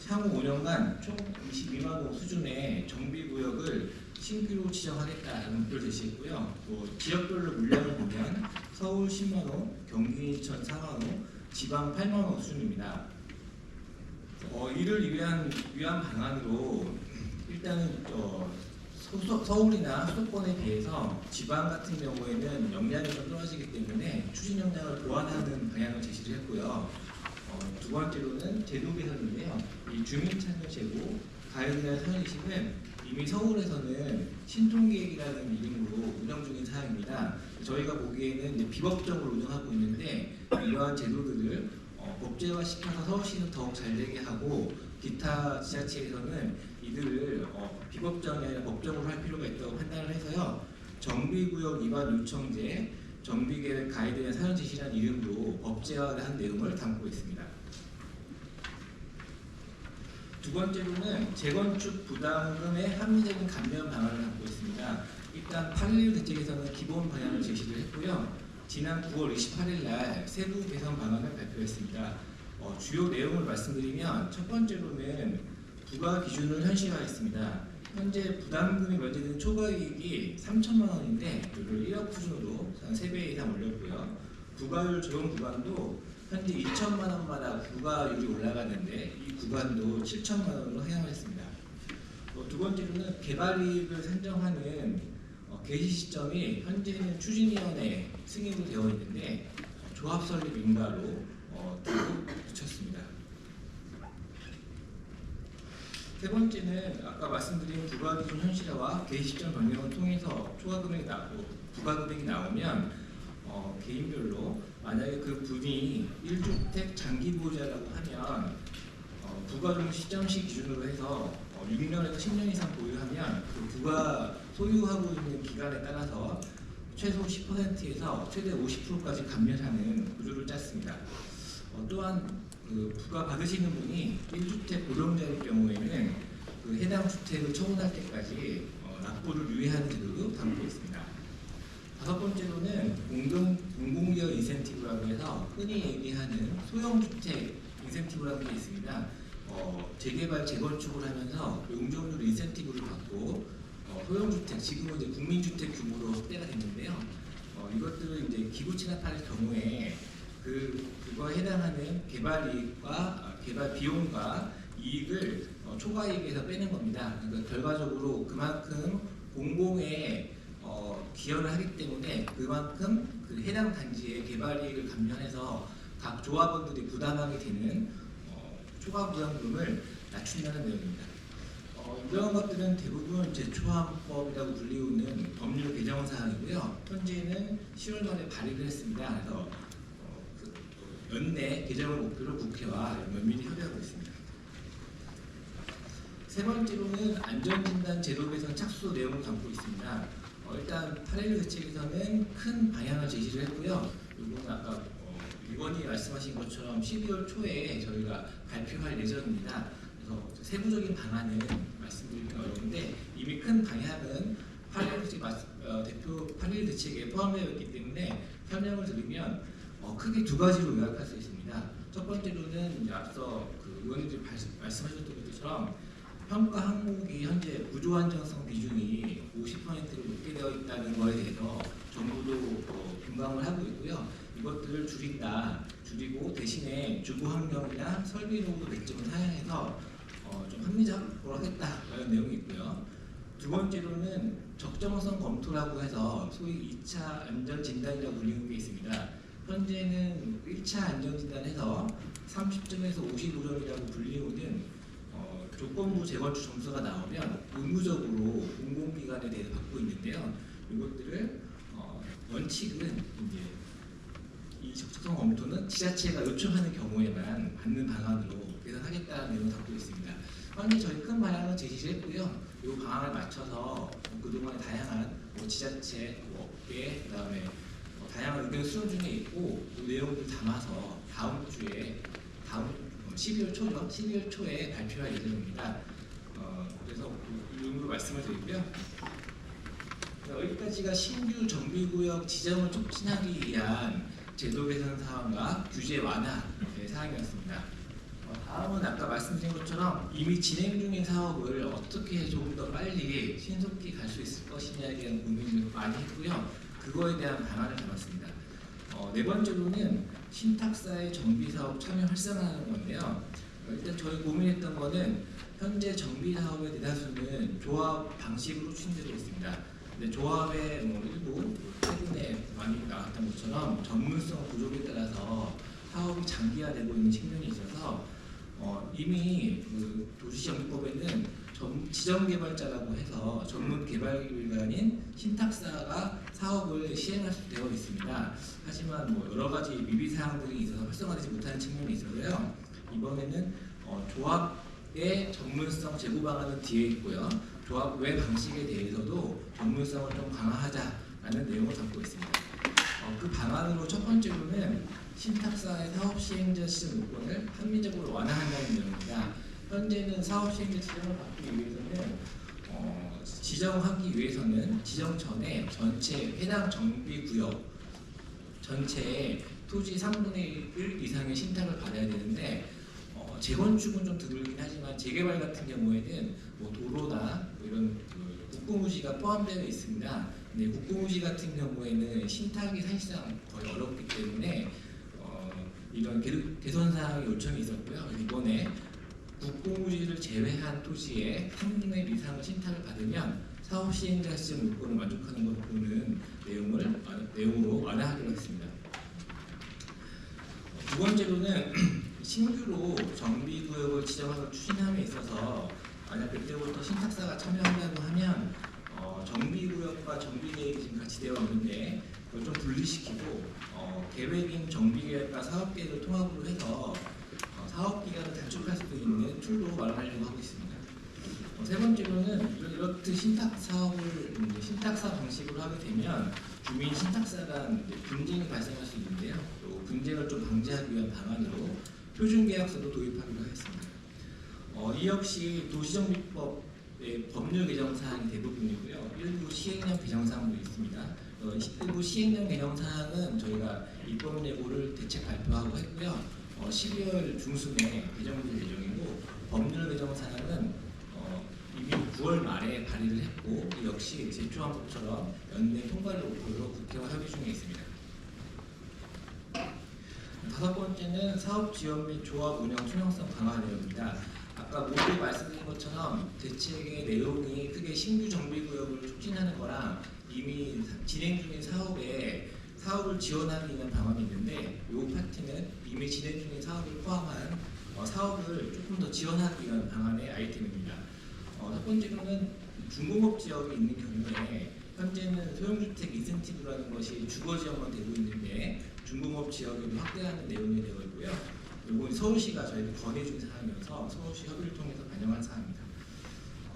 향후 5년간 총 22만 호 수준의 정비구역을 신규로 지정하겠다는 목표를 제시했고요. 또 지역별로 물량을 보면 서울 10만 호, 경기 인천 4만 호, 지방 8만 호 수준입니다. 이를 위한 방안으로 일단은 서울이나 수도권에 비해서 지방 같은 경우에는 역량이 좀 떨어지기 때문에 추진 역량을 보완하는 방향을 제시를 했고요. 두 번째로는 제도 개선인데요. 이 주민참여 제도, 가이드라인 사회의식은 이미 서울에서는 신통계획이라는 이름으로 운영 중인 사항입니다. 저희가 보기에는 이제 비법적으로 운영하고 있는데 이러한 제도들을 법제화시켜서 서울시는 더욱 잘 되게 하고 기타 지자체에서는 이들을 비법정이 아니라 법정으로 할 필요가 있다고 판단을 해서요. 정비구역 위반 요청제, 정비계획 가이드라인 사용 지시라는 이름으로 법제화한 내용을 담고 있습니다. 두 번째로는 재건축 부담금의 합리적인 감면 방안을 담고 있습니다. 일단 8.11 대책에서는 기본 방향을 제시를 했고요. 지난 9월 28일 날 세부 개선 방안을 발표했습니다. 주요 내용을 말씀드리면 첫 번째로는 부과 기준을 현실화했습니다. 현재 부담금이 면제되는 초과이익이 3천만 원인데 이걸 1억 수준으로 한 3배 이상 올렸고요. 부과율 적용 구간도 현재 2천만 원마다 부과율이 올라가는데 이 구간도 7천만 원으로 하향했습니다. 두 번째로는 개발이익을 산정하는 개시 시점이 현재는 추진위원회 승인으로 되어 있는데 조합 설립 인가로 붙였습니다. 세 번째는 아까 말씀드린 부과 기준 현실화와 개시 시점 변경을 통해서 초과 금액이 나고 부과 금액이 나오면 개인별로 만약에 그 분이 1주택 장기 보유자라고 하면 부과 시점시 기준으로 해서 6년에서 10년 이상 보유하면 그 부과 소유하고 있는 기간에 따라서 최소 10%에서 최대 50%까지 감면하는 구조를 짰습니다. 또한 그 부과 받으시는 분이 1주택 고령자일 경우에는 그 해당 주택을 처분할 때까지 납부를 유예하는 제도도 담고 있습니다. 다섯 번째로는 공공기업 인센티브라고 해서 흔히 얘기하는 소형주택 인센티브라는 게 있습니다. 재개발, 재건축을 하면서 용적률 인센티브를 받고 소형주택, 지금은 이제 국민주택 규모로 확대가 됐는데요. 이것들을 이제 기부 취납할 경우에 그거에 해당하는 개발이익과 개발 비용과 이익을 초과이익에서 빼는 겁니다. 그러니까 결과적으로 그만큼 공공에 기여를 하기 때문에 그만큼 그 해당 단지의 개발이익을 감면해서 각 조합원들이 부담하게 되는 초과 부담금을 낮춘다는 내용입니다. 이런 것들은 대부분 제초항법이라고 불리우는 법률 개정 사항이고요. 현재는 10월 말에 발의를 했습니다. 그래서 연내 개정을 목표로 국회와 면밀히 협의하고 있습니다. 세 번째로는 안전진단 제도 개선 착수 내용을 담고 있습니다. 일단 8.11 대책에서는 큰 방향을 제시를 했고요. 이거는 아까 위원이 말씀하신 것처럼 12월 초에 저희가 발표할 예정입니다. 그래서 세부적인 방안은 말씀드리기가 어려운데 이미 큰 방향은 8.11 대책에 포함되어 있기 때문에 설명을 드리면 크게 두 가지로 요약할 수 있습니다. 첫 번째로는 이제 앞서 그 의원님들이 말씀하셨던 것처럼 평가 항목이 현재 구조 안정성 비중이 50%로 높게 되어 있다는 것에 대해서 정부도 공감을 하고 있고요. 이것들을 줄이고 대신에 주거 환경이나 설비 노후 맥점을 사용해서 좀 합리적으로 하겠다라는 내용이 있고요. 두 번째로는 적정성 검토라고 해서 소위 2차 안전진단이라고 불리는 게 있습니다. 현재는 1차 안전진단에서 30점에서 55점이라고 불리우는 조건부 재건축 점수가 나오면 의무적으로 공공기관에 대해서 받고 있는데요. 이것들을 원칙은 이제 이 적정성 검토는 지자체가 요청하는 경우에만 받는 방안으로 개선하겠다는 내용을 담고 있습니다. 현재 저희 큰 방향을 제시했고요. 이 방안을 맞춰서 그동안의 다양한 지자체, 업계, 그다음에 다양한 의견 수렴 중에 있고 이 내용을 담아서 다음 12월 초에 발표할 예정입니다. 그래서 이 정도로 말씀을 드리고요. 여기까지가 신규 정비구역 지정을 촉진하기 위한 제도 개선 사항과 규제 완화 사항이었습니다. 다음은 아까 말씀드린 것처럼 이미 진행 중인 사업을 어떻게 조금 더 빨리 신속히 갈 수 있을 것이냐에 대한 고민을 많이 했고요. 그거에 대한 방안을 잡았습니다. 네 번째로는 신탁사의 정비사업 참여 활성화하는 건데요. 일단 저희 고민했던 거는 현재 정비사업의 대다수는 조합 방식으로 추진되고 있습니다. 근데 조합의 일부 최근에 많이 나왔던 것처럼 전문성 부족에 따라서 사업이 장기화되고 있는 측면이 있어서 이미 그 도시정비법에는 지정개발자라고 해서 전문 개발기관인 신탁사가 사업을 시행할 수 되어 있습니다. 하지만 여러 가지 미비사항들이 있어서 활성화되지 못하는 측면이 있어서요. 이번에는 조합의 전문성 제고 방안은 뒤에 있고요. 조합 외 방식에 대해서도 전문성을 좀 강화하자라는 내용을 담고 있습니다. 그 방안으로 첫 번째로는 신탁사의 사업 시행자 시정 요건을 합리적으로 완화한다는 내용입니다. 현재는 사업 시행자 지정을 받기 위해서는 지정하기 위해서는 지정 전에 전체 해당 정비구역 전체의 토지 3분의 1 이상의 신탁을 받아야 되는데 재건축은 좀 드물긴 하지만 재개발 같은 경우에는 도로나 이런 국고무지가 포함되어 있습니다. 근데 국고무지 같은 경우에는 신탁이 사실상 거의 어렵기 때문에 이런 개선 사항의 요청이 있었고요. 이번에 국고무지를 제외한 토지에 3분의 1 이상의 신탁을 받으면 사업 시행자 시정 요건을 만족하는 것을 보는 내용으로 완화하기로 했습니다. 두 번째로는 신규로 정비구역을 지정하고 추진함에 있어서 만약 그때부터 신탁사가 참여한다고 하면 정비구역과 정비계획이 지금 같이 되어 있는데 그걸 좀 분리시키고 계획인 정비계획과 사업계획을 통합으로 해서 사업기간을 단축할 수도 있는 툴로 마련하려고 하고 있습니다. 세 번째로는 이렇듯 신탁사 방식으로 하게 되면 주민 신탁사 간 분쟁이 발생할 수 있는데요. 또 분쟁을 좀 방지하기 위한 방안으로 표준계약서도 도입하기로 했습니다. 이 역시 도시정비법의 법률 개정 사항이 대부분이고요. 일부 시행령 개정 사항도 있습니다. 일부 시행령 개정 사항은 저희가 입법 예고를 대책 발표하고 했고요. 12월 중순에 개정될 예정이고 법률 개정 사항은 이미 9월 말에 발의를 했고 역시 제초한 것처럼 연내 통과를 목표로 국회와 협의 중에 있습니다. 다섯 번째는 사업 지원 및 조합 운영 투명성 강화 내용입니다. 아까 모두 말씀드린 것처럼 대책의 내용이 크게 신규 정비구역을 촉진하는 거랑 이미 진행 중인 사업을 지원하기 위한 방안이 있는데 이 파트는 이미 진행 중인 사업을 포함한 사업을 조금 더 지원하기 위한 방안의 아이템입니다. 첫 번째로는 중공업 지역이 있는 경우에 현재는 소형주택 인센티브라는 것이 주거 지역만 되고 있는데 중공업 지역을 확대하는 내용이 되어 있고요. 이건 서울시가 저희가 건의준 사항이어서 서울시 협의를 통해서 반영한 사항입니다.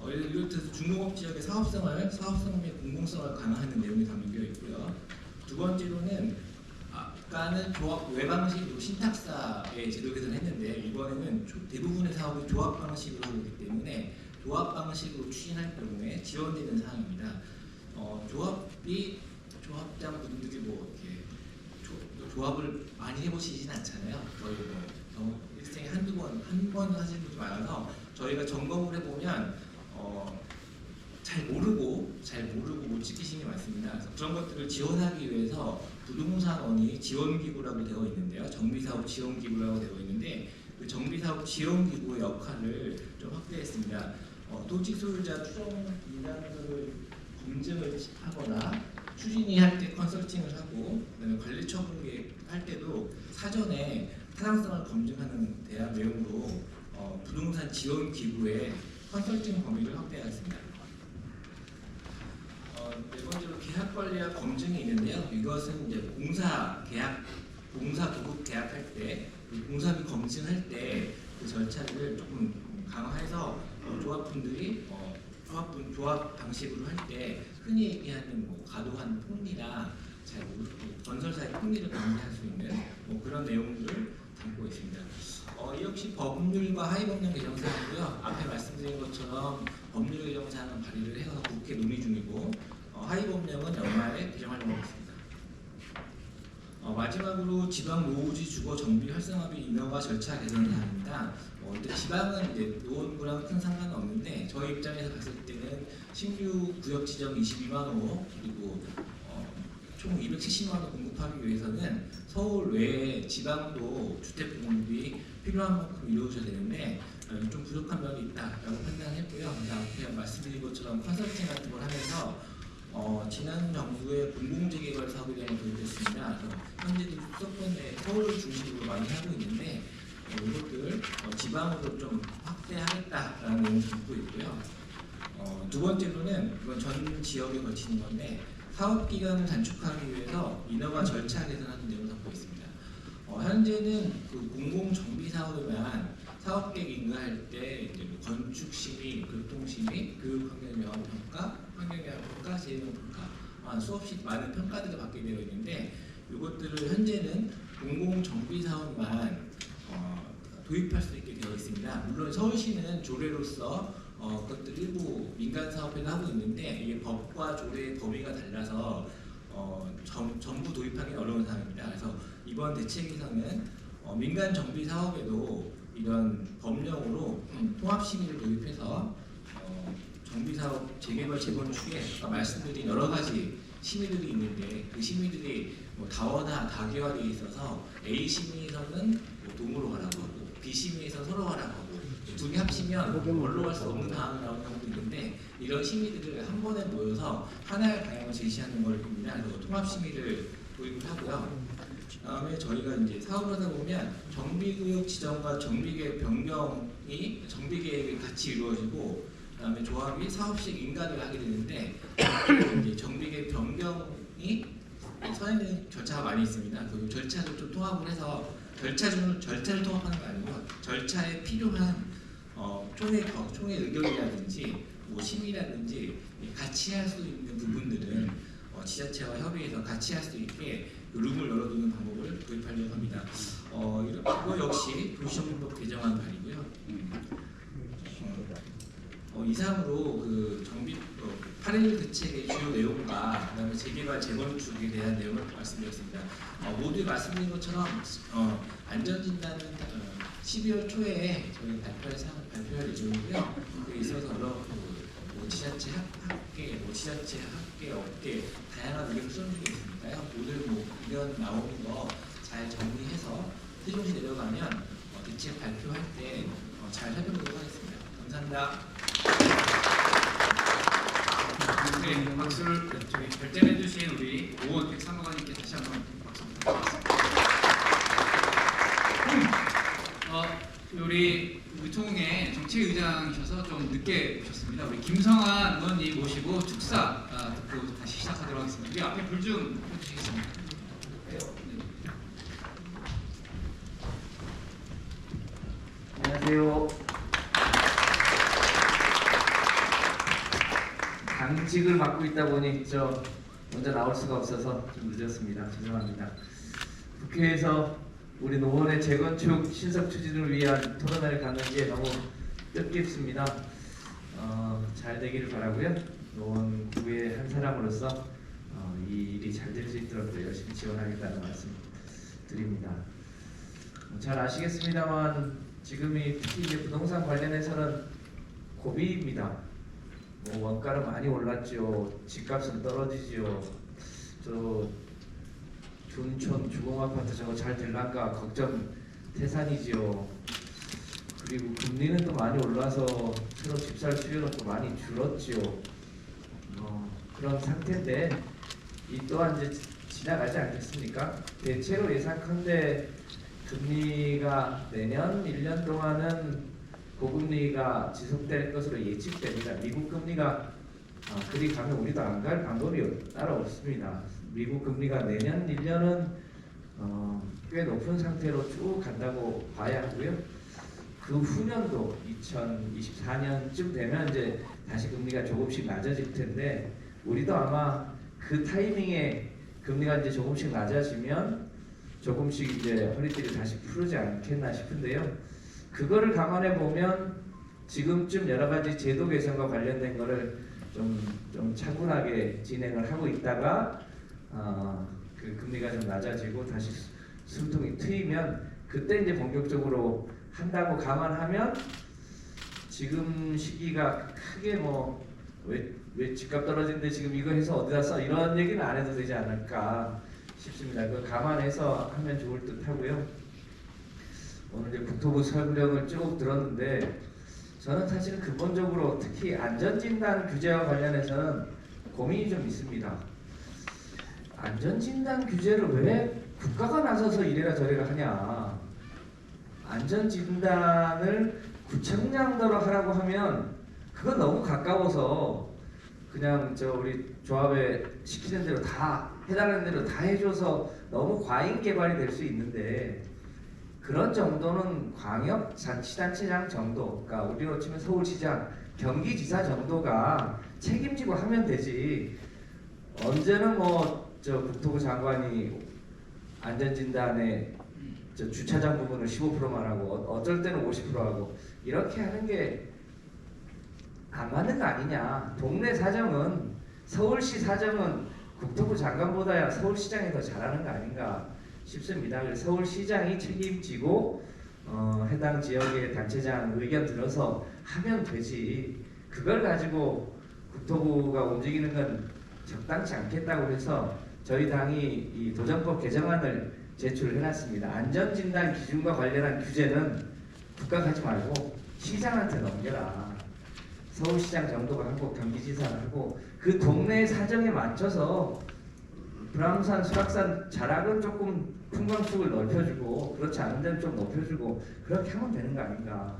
예를 들어서 중공업 지역의 사업성 및 공공성을 강화하는 내용이 담겨 있고요. 두 번째로는 아까는 조합 외 방식으로 신탁사의 제도 개선을 했는데 이번에는 대부분의 사업이 조합 방식으로 하고 있기 때문에 조합 방식으로 추진할 경우에 지원되는 사항입니다. 조합장 분들이 이렇게 조합을 많이 해보시진 않잖아요. 거의 일생에 한 번 하시는 분이 많아서 저희가 점검을 해보면 잘 모르고 못 지키시는 게 많습니다. 그래서 그런 것들을 지원하기 위해서 부동산원이 지원기구라고 되어 있는데요. 정비사업 지원기구라고 되어 있는데 그 정비사업 지원기구의 역할을 좀 확대했습니다. 토지 소유자 추정 인가를 검증을 하거나 추진위 할 때 컨설팅을 하고 그다음에 관리 처분 계획할 때도 사전에 타당성을 검증하는 대학 내용으로 부동산 지원 기구의 컨설팅 범위를 확대하였습니다. 네 번째로 계약 관리와 검증이 있는데요. 이것은 이제 공사 도급 계약할 때 공사비 검증할 때 그 절차를 조금 강화해서 조합분들이 조합 방식으로 할 때 흔히 얘기하는 과도한 폭리나 잘 모르고 건설사의 폭리를 방지할 수 있는 그런 내용들을 담고 있습니다. 이 역시 법률과 하위법령 개정사항이고요. 앞에 말씀드린 것처럼 법률 개정사항은 발의를 해서 국회 논의 중이고 하위 법령은 연말에 개정하려고 하겠습니다. 마지막으로 지방 노후지 주거 정비 활성화 및 인허가 절차 개선 사항입니다. 일단 지방은 이제 노원구랑 큰 상관은 없는데 저희 입장에서 봤을 때는 신규 구역 지정 22만 호 그리고 총 270만 호 공급하기 위해서는 서울 외에 지방도 주택 공급이 필요한 만큼 이루어져야 되는데 좀 부족한 면이 있다라고 판단했고요. 앞에 말씀드린 것처럼 컨설팅 같은 걸 하면서 지난 정부의 공공재개발 사업에 대한 도입했습니다. 그래서 현재도 수도권 내 서울 중심으로 많이 하고 있는데 이것들 지방으로 좀 확대하겠다라는 내용을 담고 있고요. 두 번째로는 이건 전 지역에 거치는 건데 사업 기간을 단축하기 위해서 인허가 절차 개선하는 내용을 담고 있습니다. 현재는 그 공공 정비 사업에만 사업계획 인가할 때 이제 건축 심의, 교통 심의, 교육 환경 영향 평가, 환경 영향 평가, 재해용 평가, 수없이 많은 평가들을 받게 되어 있는데 이것들을 현재는 공공 정비 사업만 도입할 수 있게 되어 있습니다. 물론 서울시는 조례로서 그것들 일부 민간 사업에도 하고 있는데 이게 법과 조례의 범위가 달라서 전부 도입하기는 어려운 사항입니다. 그래서 이번 대책에서는 민간 정비 사업에도 이런 법령으로 통합 심의를 도입해서 정비 사업 재개발 재건축에 아까 말씀드린 여러 가지 심의들이 있는데 그 심의들이 다원화 다계화되어 있어서 A 심의에서는 동으로 가라고 하고 B 심의에서 서로 가라고 하고 두 개 합치면 뭘로 갈 수 없는 상황이 나오는 경우도 있는데 이런 심의들을 한 번에 모여서 하나의 방향을 제시하는 걸 봅니다. 그래서 통합 심의를 도입을 하고요. 다음에 저희가 이제 사업을 하다 보면 정비구역 지정과 정비계획 변경이 정비계획이 같이 이루어지고 그다음에 조합이 사업식 인가를 하게 되는데 이제 정비계획 변경이 선행되는 절차가 많이 있습니다. 그 절차를 좀 통합을 해서 절차를 통합하는 거 아니고 절차에 필요한 총의 의견이라든지 심의라든지 같이 할 수 있는 부분들은 지자체와 협의해서 같이 할 수 있게 룸을 열어두는 방법을 도입하려고 합니다. 이거 역시 도시정비법 개정안 발이고요. 이상으로 그 정비 8.1 대책의 주요 내용과 그다음에 재개발 재건축에 대한 내용을 말씀드렸습니다. 모두 말씀드린 것처럼 안전진단은 12월 초에 저희 발표할 예정이고요. 그에 있어서 여러 지자체 학계, 지자체 학계, 업계 다양한 의견을 수렴중에 있으니까요. 오늘 의견 나오는 거 잘 정리해서 세종시 내려가면 대책 발표할 때 잘 살펴보도록 하겠습니다. 감사합니다.
네, 박수를 결정해주신 우리 오원택 사무관님께 다시 한번 박수 부탁드리겠습니다. 우리 의통의 정책의장이셔서 좀 늦게 오셨습니다. 우리 김성환 의원님 모시고 축사 듣고 다시 시작하도록 하겠습니다. 우리 앞에 불 좀 해주시겠습니다.
안녕하세요. 당직을 맡고 있다 보니 저 먼저 나올 수가 없어서 좀 늦었습니다. 죄송합니다. 국회에서 우리 노원의 재건축 신속 추진을 위한 토론회를 갖는 게 너무 뜻깊습니다. 잘 되기를 바라고요. 노원구의 한 사람으로서 이 일이 잘 될 수 있도록 열심히 지원하겠다는 말씀 드립니다. 잘 아시겠습니다만 지금이 특히 이제 부동산 관련해서는 고비입니다. 원가는 많이 올랐죠. 집값은 떨어지죠. 저 둔촌 주공아파트 저거 잘 될란가 걱정 태산이죠. 그리고 금리는 또 많이 올라서 새로 집 살 수요는 또 많이 줄었죠. 그런 상태인데 이 또한 이제 지나가지 않겠습니까? 대체로 예상컨대 금리가 내년 1년 동안은 고금리가 지속될 것으로 예측됩니다. 미국 금리가 그리 가면 우리도 안 갈 방법이 따로 없습니다. 미국 금리가 내년 1년은 꽤 높은 상태로 쭉 간다고 봐야 하고요. 그 후년도 2024년쯤 되면 이제 다시 금리가 조금씩 낮아질 텐데 우리도 아마 그 타이밍에 금리가 이제 조금씩 낮아지면 조금씩 이제 허리띠를 다시 푸르지 않겠나 싶은데요. 그거를 감안해 보면 지금쯤 여러 가지 제도 개선과 관련된 거를 좀 차분하게 진행을 하고 있다가 그 금리가 좀 낮아지고 다시 숨통이 트이면 그때 이제 본격적으로 한다고 감안하면 지금 시기가 크게 뭐 왜 집값 떨어지는데 지금 이거 해서 어디다 써 이런 얘기는 안 해도 되지 않을까 싶습니다. 그 감안해서 하면 좋을 듯 하고요. 오늘 이제 국토부 설명을 쭉 들었는데 저는 사실은 근본적으로 특히 안전진단 규제와 관련해서는 고민이 좀 있습니다. 안전진단 규제를 왜 국가가 나서서 이래라 저래라 하냐. 안전진단을 구청장대로 하라고 하면 그건 너무 가까워서 그냥 우리 조합에 시키는 대로 다 해달라는 대로 다 해줘서 너무 과잉 개발이 될 수 있는데 그런 정도는 광역자치단체장 정도, 그러니까 우리로 치면 서울시장, 경기지사 정도가 책임지고 하면 되지. 언제는 국토부 장관이 안전진단에 주차장 부분을 15%만 하고 어쩔 때는 50% 하고 이렇게 하는 게 안 맞는 거 아니냐. 동네 사정은 서울시 사정은 국토부 장관보다야 서울시장이 더 잘하는 거 아닌가 싶습니다. 그래서 서울시장이 책임지고 해당 지역의 단체장 의견 들어서 하면 되지. 그걸 가지고 국토부가 움직이는 건 적당치 않겠다고 해서 저희 당이 이 도정법 개정안을 제출해놨습니다. 안전진단 기준과 관련한 규제는 국가가 하지 말고 시장한테 넘겨라. 서울시장 정도가 하고 경기지사가 하고 그 동네 사정에 맞춰서 불암산, 수락산 자락은 조금 풍광축을 넓혀주고 그렇지 않은 데는 좀 높여주고 그렇게 하면 되는 거 아닌가.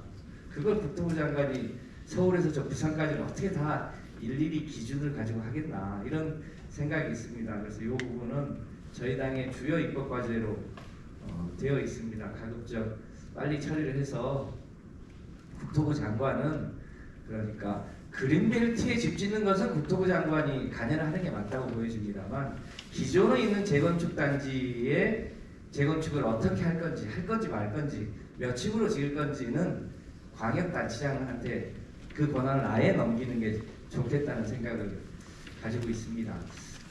그걸 국토부 장관이 서울에서 저 부산까지는 어떻게 다 일일이 기준을 가지고 하겠나 이런 생각이 있습니다. 그래서 이 부분은 저희 당의 주요 입법 과제로 되어 있습니다. 가급적 빨리 처리를 해서 국토부 장관은 그러니까 그린벨트에 집 짓는 것은 국토부 장관이 관여하는 게 맞다고 보여집니다만 기존에 있는 재건축 단지의 재건축을 어떻게 할 건지 말 건지 몇 층으로 지을 건지는 광역단체장한테 그 권한을 아예 넘기는 게 좋겠다는 생각을 가지고 있습니다.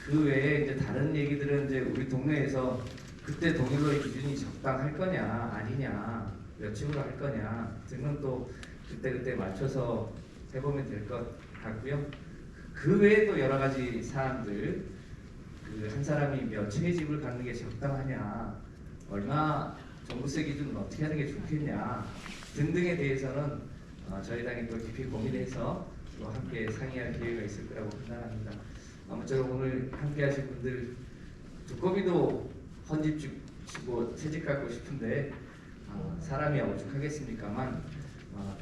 그 외에 이제 다른 얘기들은 이제 우리 동네에서 그때 동일로의 기준이 적당할 거냐 아니냐 몇 층으로 할 거냐 등은 또 그때 맞춰서 해보면 될 것 같고요. 그 외에 또 여러 가지 사안들 그 한 사람이 몇 채의 집을 갖는 게 적당하냐 얼마 종부세 기준은 어떻게 하는 게 좋겠냐 등등에 대해서는 저희 당이 또 깊이 고민해서 또 함께 상의할 기회가 있을 거라고 판단합니다. 아무쪼록 오늘 함께 하실 분들 두꺼비도 헌집 주고 새집 갖고 싶은데 사람이 오죽하겠습니까만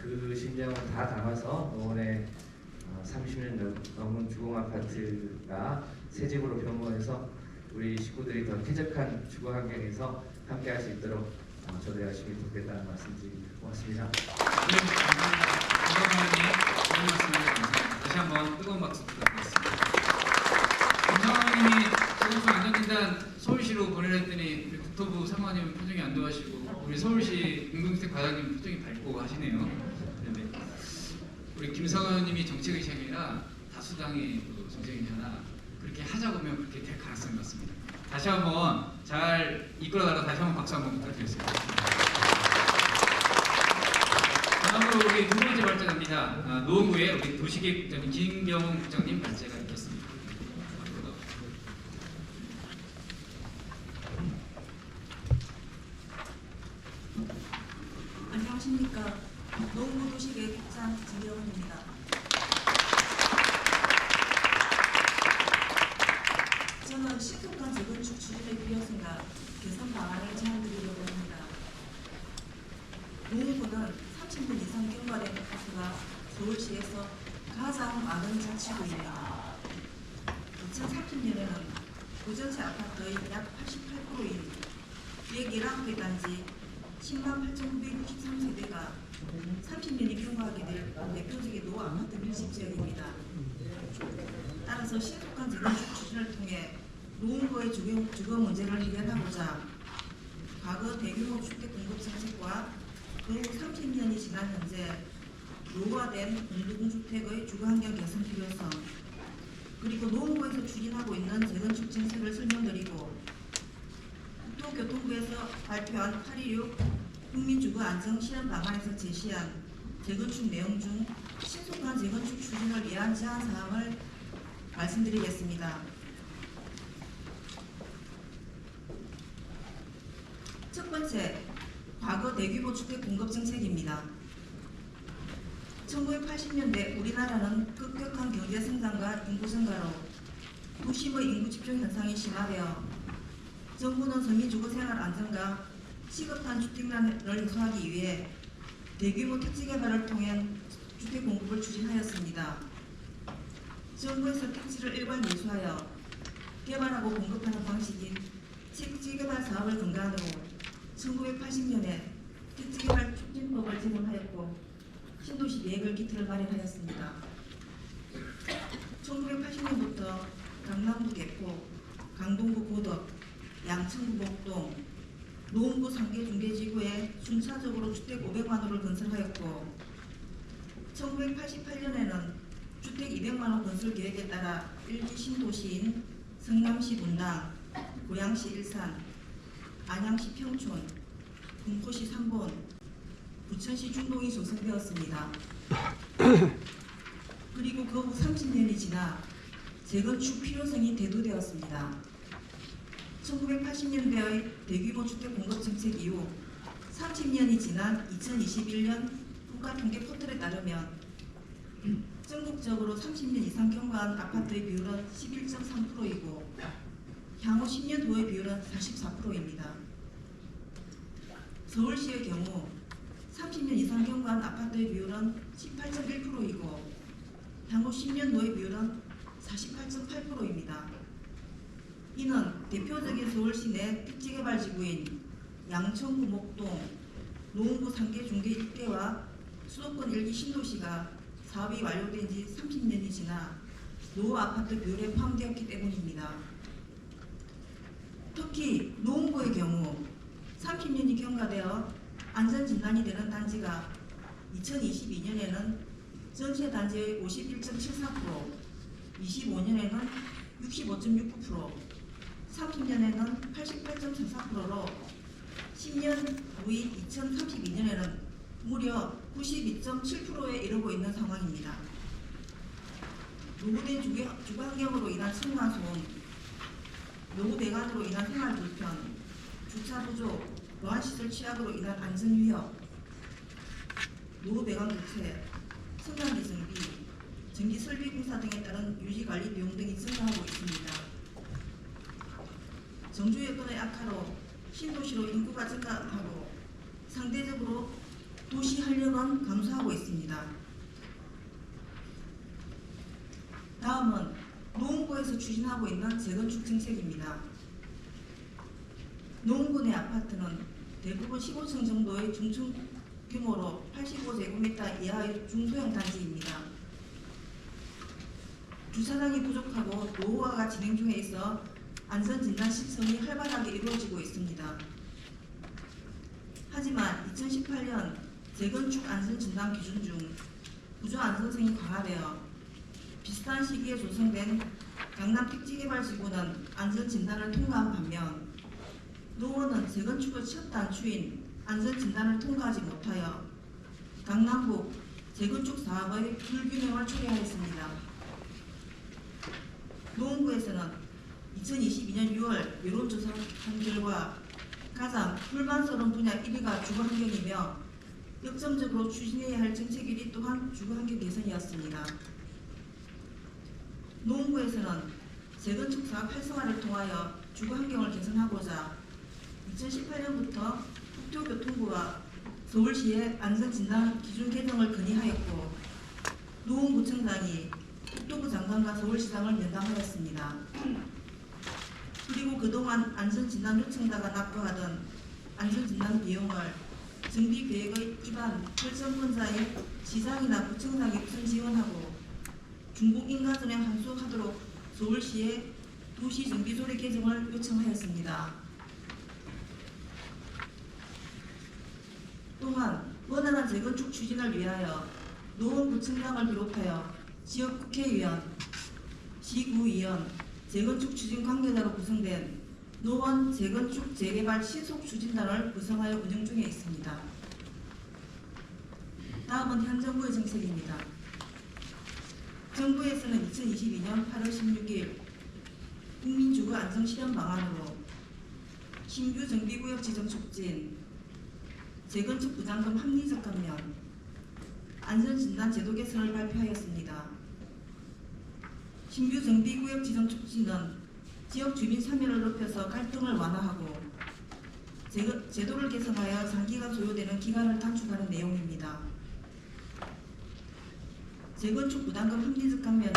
그 심정을 다 담아서 노원의 30년 넘은 주공아파트가 새집으로 변모해서 우리 식구들이 더 쾌적한 주거 환경에서 함께 할 수 있도록 저도 열심히 돕겠다는 말씀드리고 고맙습니다.
네, 감사합니다. 좋은 말씀을 감사합니다. 다시 한번 뜨거운 박수 부탁드리겠습니다. 김상환님이 재건축 안전진단 서울시로 보내려 했더니 우리 국토부 상관님 표정이 안 좋아하시고 우리 서울시 공동주택 과장님 표정이 밝고 하시네요. 네. 우리 김상환님이 정책의식이 아니라 다수당의 정책이잖아. 그렇게 하자고 하면 그렇게 될 가능성이 많습니다. 다시 한번 잘 이끌어달라 다시 한번 박수 한번 부탁드리겠습니다. 다음으로 우리 두 번째 발제자입니다. 노원구의 우리 도시계획국장님 김경훈 국장님 발제가 있겠습니다.
안녕하십니까. 노원구 도시계획국장 김경훈입니다. 저는 신속한 재건축 추진을 위해서가 개선 방안을 제안드리려고 합니다. 노원구는 30년 이상 경과된 아파트가 서울시에서 가장 많은 자치구입니다. 2030년에는 구 전체 아파트의 약 88%인 101학회 단지 108,963세대가 30년이 경과하게 될 대표적인 노후 아파트 밀집 지역입니다. 따라서 신속한 재건축 추진을 통해 노원구의 주거 문제를 해결하고자 과거 대규모 주택 공급 정책과 그 후 30년이 지난 현재 노후화된 공동주택의 주거환경 개선 필요성, 그리고 노원구에서 추진하고 있는 재건축 정책을 설명드리고 국토교통부에서 발표한 8.16 국민주거안정 실현 방안에서 제시한 재건축 내용 중 신속한 재건축 추진을 위한 제안 사항을 말씀드리겠습니다. 첫 번째, 과거 대규모 주택 공급 정책입니다. 1980년대 우리나라는 급격한 경제 성장과 인구 증가로 도심의 인구 집중 현상이 심화되어 정부는 서민 주거 생활 안정과 시급한 주택난을 해소하기 위해 대규모 택지 개발을 통해 주택 공급을 추진하였습니다. 정부에서 택지를 일괄 매수하여 개발하고 공급하는 방식인 택지 개발 사업을 근간으로 1980년에 택지 개발 촉진법을 제정하였고 신도시 계획을 기틀을 마련하였습니다. 1980년부터 강남구 개포, 강동구 고덕, 양천구 목동, 노원구 상계중개지구에 순차적으로 주택 500만호를 건설하였고 1988년에는 주택 200만호 건설 계획에 따라 일기 신도시인 성남시 분당, 고양시 일산, 안양시 평촌, 군포시 삼본, 부천시 중동이 조성되었습니다. 그리고 그 후 30년이 지나 재건축 필요성이 대두되었습니다. 1980년대의 대규모 주택 공급 정책 이후 30년이 지난 2021년 국가통계 포털에 따르면 전국적으로 30년 이상 경과한 아파트의 비율은 11.3%이고 향후 10년 후의 비율은 44%입니다. 서울시의 경우 30년 이상 경과한 아파트의 비율은 18.1%이고 향후 10년 후의 비율은 48.8%입니다. 이는 대표적인 서울시 내 택지개발지구인 양천구 목동, 노원구 상계중개 일대와 수도권 일기 신도시가 사업이 완료된 지 30년이 지나 노후 아파트 비율에 포함되었기 때문입니다. 특히 노원구의 경우 30년이 경과되어 안전진단이 되는 단지가 2022년에는 전체 단지의 51.74%, 25년에는 65.69%, 30년에는 88.44%로 10년 후인 2032년에는 무려 92.7%에 이르고 있는 상황입니다. 노후된 주거 환경으로 인한 층간소음, 노후 대관으로 인한 생활 불편, 주차 부족, 보안시설 취약으로 인한 안전 위협, 노후 배관 교체, 승강기 정비, 전기 설비 공사 등에 따른 유지관리 비용 등이 증가하고 있습니다. 정주 여건의 악화로 신도시로 인구가 증가하고 상대적으로 도시 활력은 감소하고 있습니다. 다음은 노원구에서 추진하고 있는 재건축 정책입니다. 노원구 내 아파트는 대부분 15층 정도의 중층 규모로 85제곱미터 이하의 중소형 단지입니다. 주차장이 부족하고 노후화가 진행 중에 있어 안전진단 신청이 활발하게 이루어지고 있습니다. 하지만 2018년 재건축 안전진단 기준 중 구조 안전성이 강화되어 비슷한 시기에 조성된 강남 택지개발지구는 안전진단을 통과한 반면 노원은 재건축의 첫 단추인 안전진단을 통과하지 못하여 강남북 재건축 사업의 불균형을 초래하였습니다. 노원구에서는 2022년 6월 여론조사한 결과 가장 불만스러운 분야 1위가 주거환경이며 역점적으로 추진해야 할 정책 1위 또한 주거환경 개선이었습니다. 노원구에서는 재건축 사업 활성화를 통하여 주거환경을 개선하고자 2018년부터 국토교통부와 서울시의 안전진단 기준 개정을 건의하였고 노원구청장이 국토부 장관과 서울시장을 면담하였습니다. 그리고 그동안 안전진단 요청자가 납부하던 안전진단 비용을 정비계획의 입안 결정권자인 시장이나 구청장이 우선 지원하고 중공인가전에 환수하도록 서울시에 도시정비조례 개정을 요청하였습니다. 또한 원활한 재건축 추진을 위하여 노원구청장을 비롯하여 지역 국회의원, 시구의원, 재건축 추진 관계자로 구성된 노원 재건축 재개발 신속 추진단을 구성하여 운영 중에 있습니다. 다음은 현 정부의 정책입니다. 정부에서는 2022년 8월 16일 국민주거 안정실현 방안으로 신규 정비구역 지정 촉진, 재건축 부담금 합리적 감면, 안전진단 제도 개선을 발표하였습니다. 신규 정비구역 지정 촉진은 지역 주민 참여를 높여서 갈등을 완화하고 제도를 개선하여 장기간 소요되는 기간을 단축하는 내용입니다. 재건축 부담금 합리적 감면은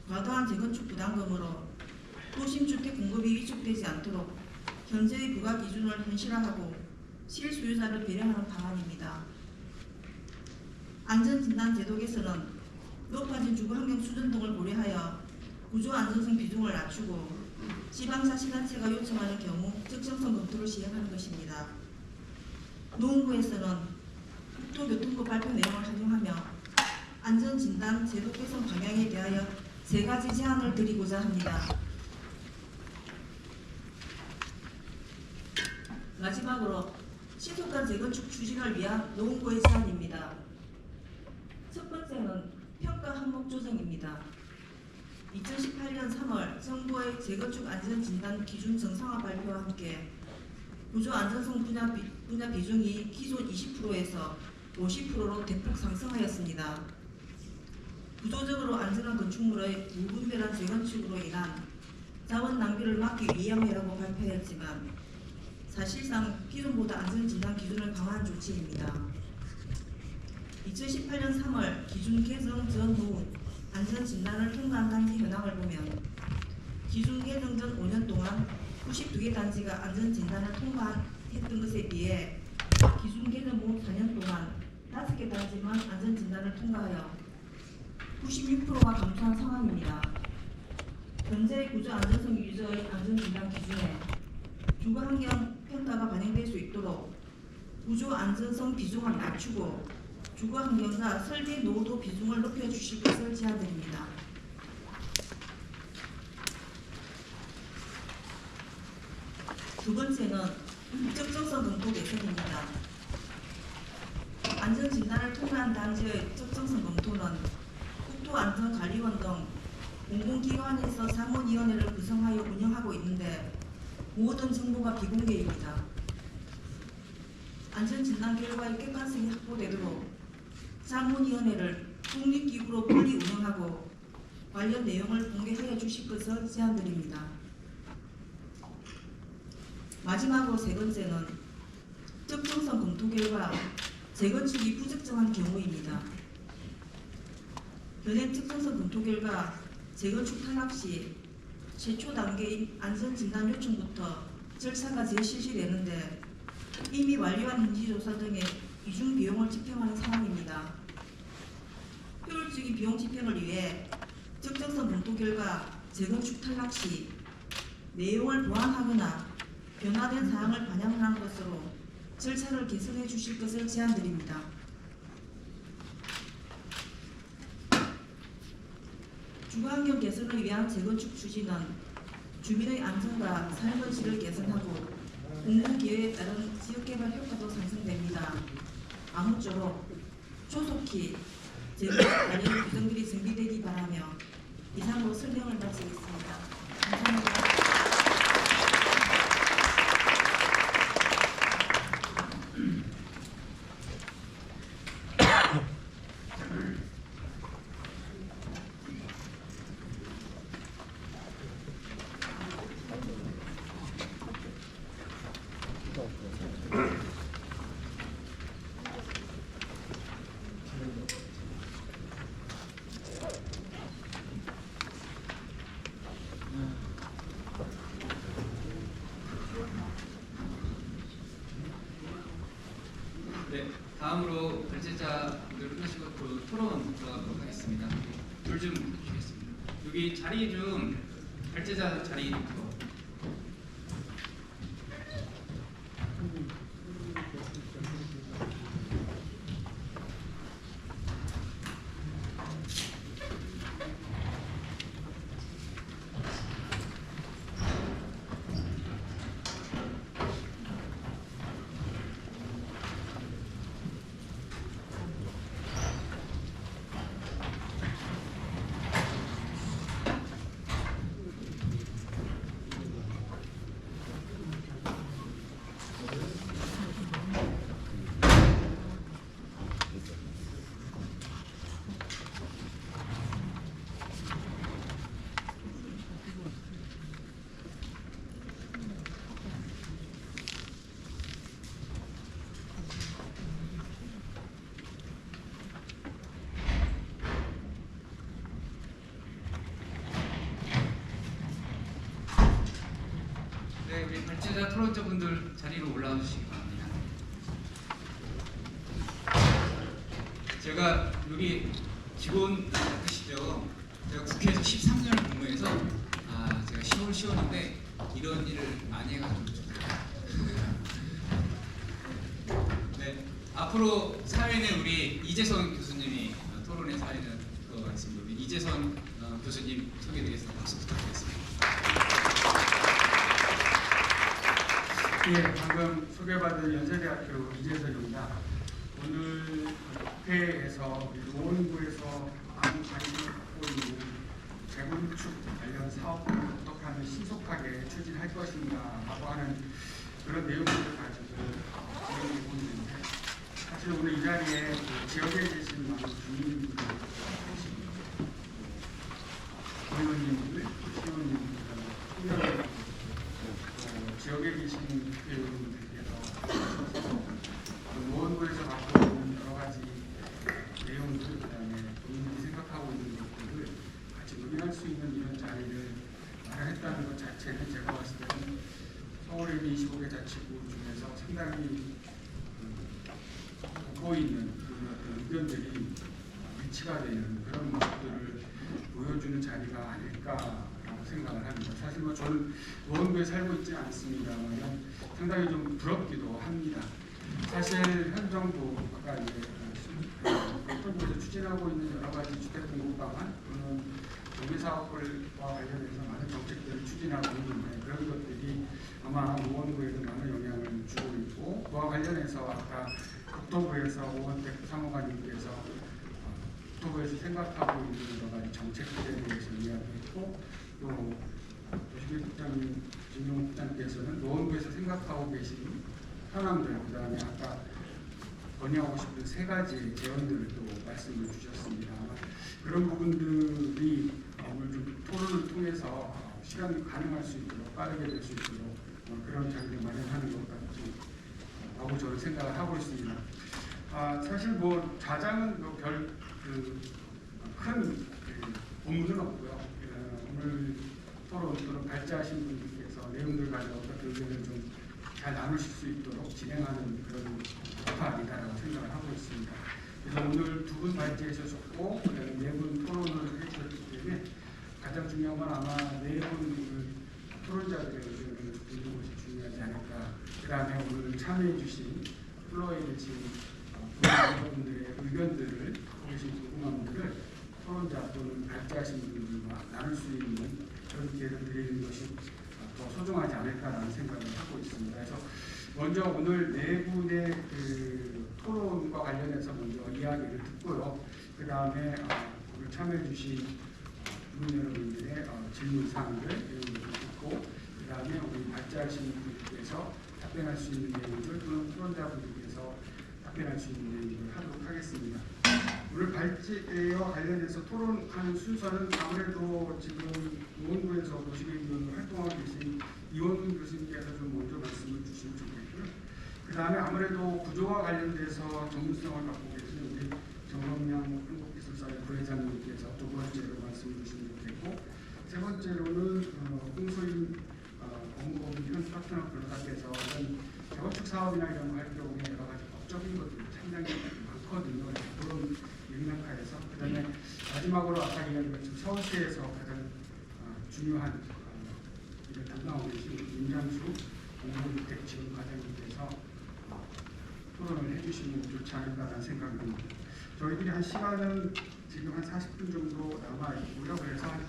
과도한 재건축 부담금으로 도심주택 공급이 위축되지 않도록 현재의 부과 기준을 현실화하고 실소유자를 배려하는 방안입니다. 안전진단 제도 개선은 높아진 주거환경 수준 등을 고려하여 구조 안전성 비중을 낮추고 지방자치단체가 요청하는 경우 적정성 검토를 시행하는 것입니다. 노원구에서는 국토교통부 발표 내용을 활용하며 안전진단 제도 개선 방향에 대하여 3가지 제안을 드리고자 합니다. 마지막으로 신속한 재건축 추진을 위한 노원구의 제안입니다. 첫 번째는 평가 항목 조정입니다. 2018년 3월 정부의 재건축 안전진단 기준 정상화 발표와 함께 구조 안전성 분야 비중이 기존 20%에서 50%로 대폭 상승하였습니다. 구조적으로 안전한 건축물의 불분별한 재건축으로 인한 자원 낭비를 막기 위함이라고 발표했지만 사실상 기존보다 안전진단 기준을 강화한 조치입니다. 2018년 3월 기준 개정 전후 안전진단을 통과한 단지 현황을 보면 기준 개정 전 5년 동안 92개 단지가 안전진단을 통과했던 것에 비해 기준 개정 후 4년 동안 5개 단지만 안전진단을 통과하여 96%가 감소한 상황입니다. 현재의 구조 안전성 유저의 안전진단 기준에 주거환경 평가가 반영될 수 있도록 구조 안전성 비중을 낮추고 주거환경과 설계 노후도 비중을 높여주실 것을 제안드립니다. 두 번째는 적정성 검토 개선입니다. 안전진단을 통과한 단지의 적정성 검토는 국토안전관리원 등 공공기관에서 자문위원회를 구성하여 운영하고 있는데 모든 정보가 비공개입니다. 안전진단 결과의 객관성이 확보되도록 자문위원회를 국립기구로 분리 운영하고 관련 내용을 공개하여 주실 것을 제안드립니다. 마지막으로 세 번째는 적정성 검토 결과 재건축이 부적정한 경우입니다. 현행 적정성 검토 결과 재건축 탈락 시 최초 단계인 안전진단 요청부터 절차가 재실시되는데 이미 완료한 현지조사 등의 이중 비용을 집행하는 상황입니다. 효율적인 비용 집행을 위해 적정성 검토 결과 재건축 탈락 시 내용을 보완하거나 변화된 사항을 반영하는 것으로 절차를 개선해 주실 것을 제안드립니다. 주거환경 개선을 위한 재건축 추진은 주민의 안전과 삶의 질을 개선하고 공공기회에 따른 지역개발 효과도 상승됩니다. 아무쪼록 조속히 재건축 관련 규정들이 정비되기 바라며 이상으로 설명을 마치겠습니다. 감사합니다.
네, 다음으로 발제자분들 끝나시고 그 토론 들어가도록 하겠습니다. 불 좀 주시겠습니다. 여기 자리 좀 발제자 자리 좀 여자 토론자분들 자리로 올라와 주시기 바랍니다. 제가 여기 기본 아시죠? 제가 국회에서 13년을 근무해서 제가 시원인데 이런 일을 많이 해가지고 네, 앞으로 사회는 우리 이재선 교수님이 토론의 사회는 그거 같습니다. 우리 이재선 교수님 소개드리겠습니다. 박수 부탁드리겠습니다.
예, 방금 소개받은 연세대학교 이재선입니다. 오늘 국회에서 노원구에서 많은 관심을 갖고 있는 재건축 관련 사업을 어떻게 하면 신속하게 추진할 것인가라고 하는 그런 내용들을 가지고 진행되고 있는데, 사실 오늘 이 자리에 지역에 계신 많은 주민분들, 의원님들, 시의원님들, 총장님들, 지역에 계신 국회의원님들께서 노원구에서 갖고 있는 여러 가지 내용들, 그다음에 본인들이 생각하고 있는 것들을 같이 논의할 수 있는 이런 자리를 마련했다는 것 자체는 제가 봤을 때는 서울의 25개 자치구 중에서 상당히 돋보이는 그런 의견들이 일치가 되는 그런 모습들을 보여주는 자리가 아닐까라고 생각을 합니다. 사실 뭐 저는 노원구에 살고 있지 않습니다만 상당히 좀 부럽기도 합니다. 사실 현 정부 아까 이제 정부에서 추진하고 있는 여러 가지 주택 공급 방안 또는 경기사업과 관련해서 많은 정책들을 추진하고 있는데, 그런 것들이 아마 노원구에도 많은 영향을 주고 있고, 그와 관련해서 아까 국토부에서 오원택 사무관님께서 국토부에서 생각하고 있는 여러 가지 정책들에 대해서 이야기했고, 또 도시계획국장님, 진용 국장께서는 노원구에서 생각하고 계신 현황들, 그 다음에 아까 건의하고 싶은 3가지 제언들을 또 말씀을 주셨습니다. 그런 부분들이 오늘 좀 토론을 통해서 시간이 가능할 수 있도록 빠르게 될 수 있도록 그런 자리를 마련하는 것 같다고 저는 생각을 하고 있습니다. 사실 뭐 자장은 큰 본문은 없고요. 오늘 토론 또는 발제하신 분들께서 내용들 가지고 어떻게 의견을 좀 잘 나누실 수 있도록 진행하는 그런 역할이다라고 생각을 하고 있습니다. 그래서 오늘 2분 발제하셨고, 그다음에 4분 토론을 해주셨기 때문에 가장 중요한 건 아마 4분 토론자들의 의견을 듣는 것이 중요하지 않을까. 그 다음에 오늘 참여해주신 플로어에 계신 여러분들의 의견들을, 계신 궁금함들을 토론자 또는 발제하신 분들과 나눌 수 있는 그런 기회를 드리는 것이 더 소중하지 않을까라는 생각을 하고 있습니다. 그래서 먼저 오늘 4분의 토론과 관련해서 먼저 이야기를 듣고요. 그 다음에 오늘 참여해주신 국민 여러분들의 질문사항들 듣고, 그 다음에 우리 발제하신 분들께서 답변할 수 있는 내용들 또는 토론자분들께서 답변할 수 있는 내용들을 하도록 하겠습니다. 오늘 발제와 관련해서 토론하는 순서는 아무래도 지금 노원구에서 도시계획위원으로 활동하고 계신 이원근 교수님께서 좀 먼저 말씀을 주시면 좋겠고요. 그 다음에 아무래도 구조와 관련돼서 전문성을 갖고 계신 우리 정범양 한국기술사회 부회장님께서 2번째로 말씀을 주시면 좋겠고, 3번째로는 홍소인 법무법인 파트너 변호사께서 재건축 사업이나 이런 거 할 경우에 여러 가지 법적인 것들이 상당히 많거든요. 그런 맥락하에서, 그 다음에 마지막으로 아까 이야기한 것처럼 서울시에서 가장 중요한 일을 담당하고 계신 임장수 공무주택지원과장님께서 토론을 해주시면 좋지 않을까라는 생각이 듭니다. 저희들이 한 시간은 지금 한 40분 정도 남아있고요. 그래서 한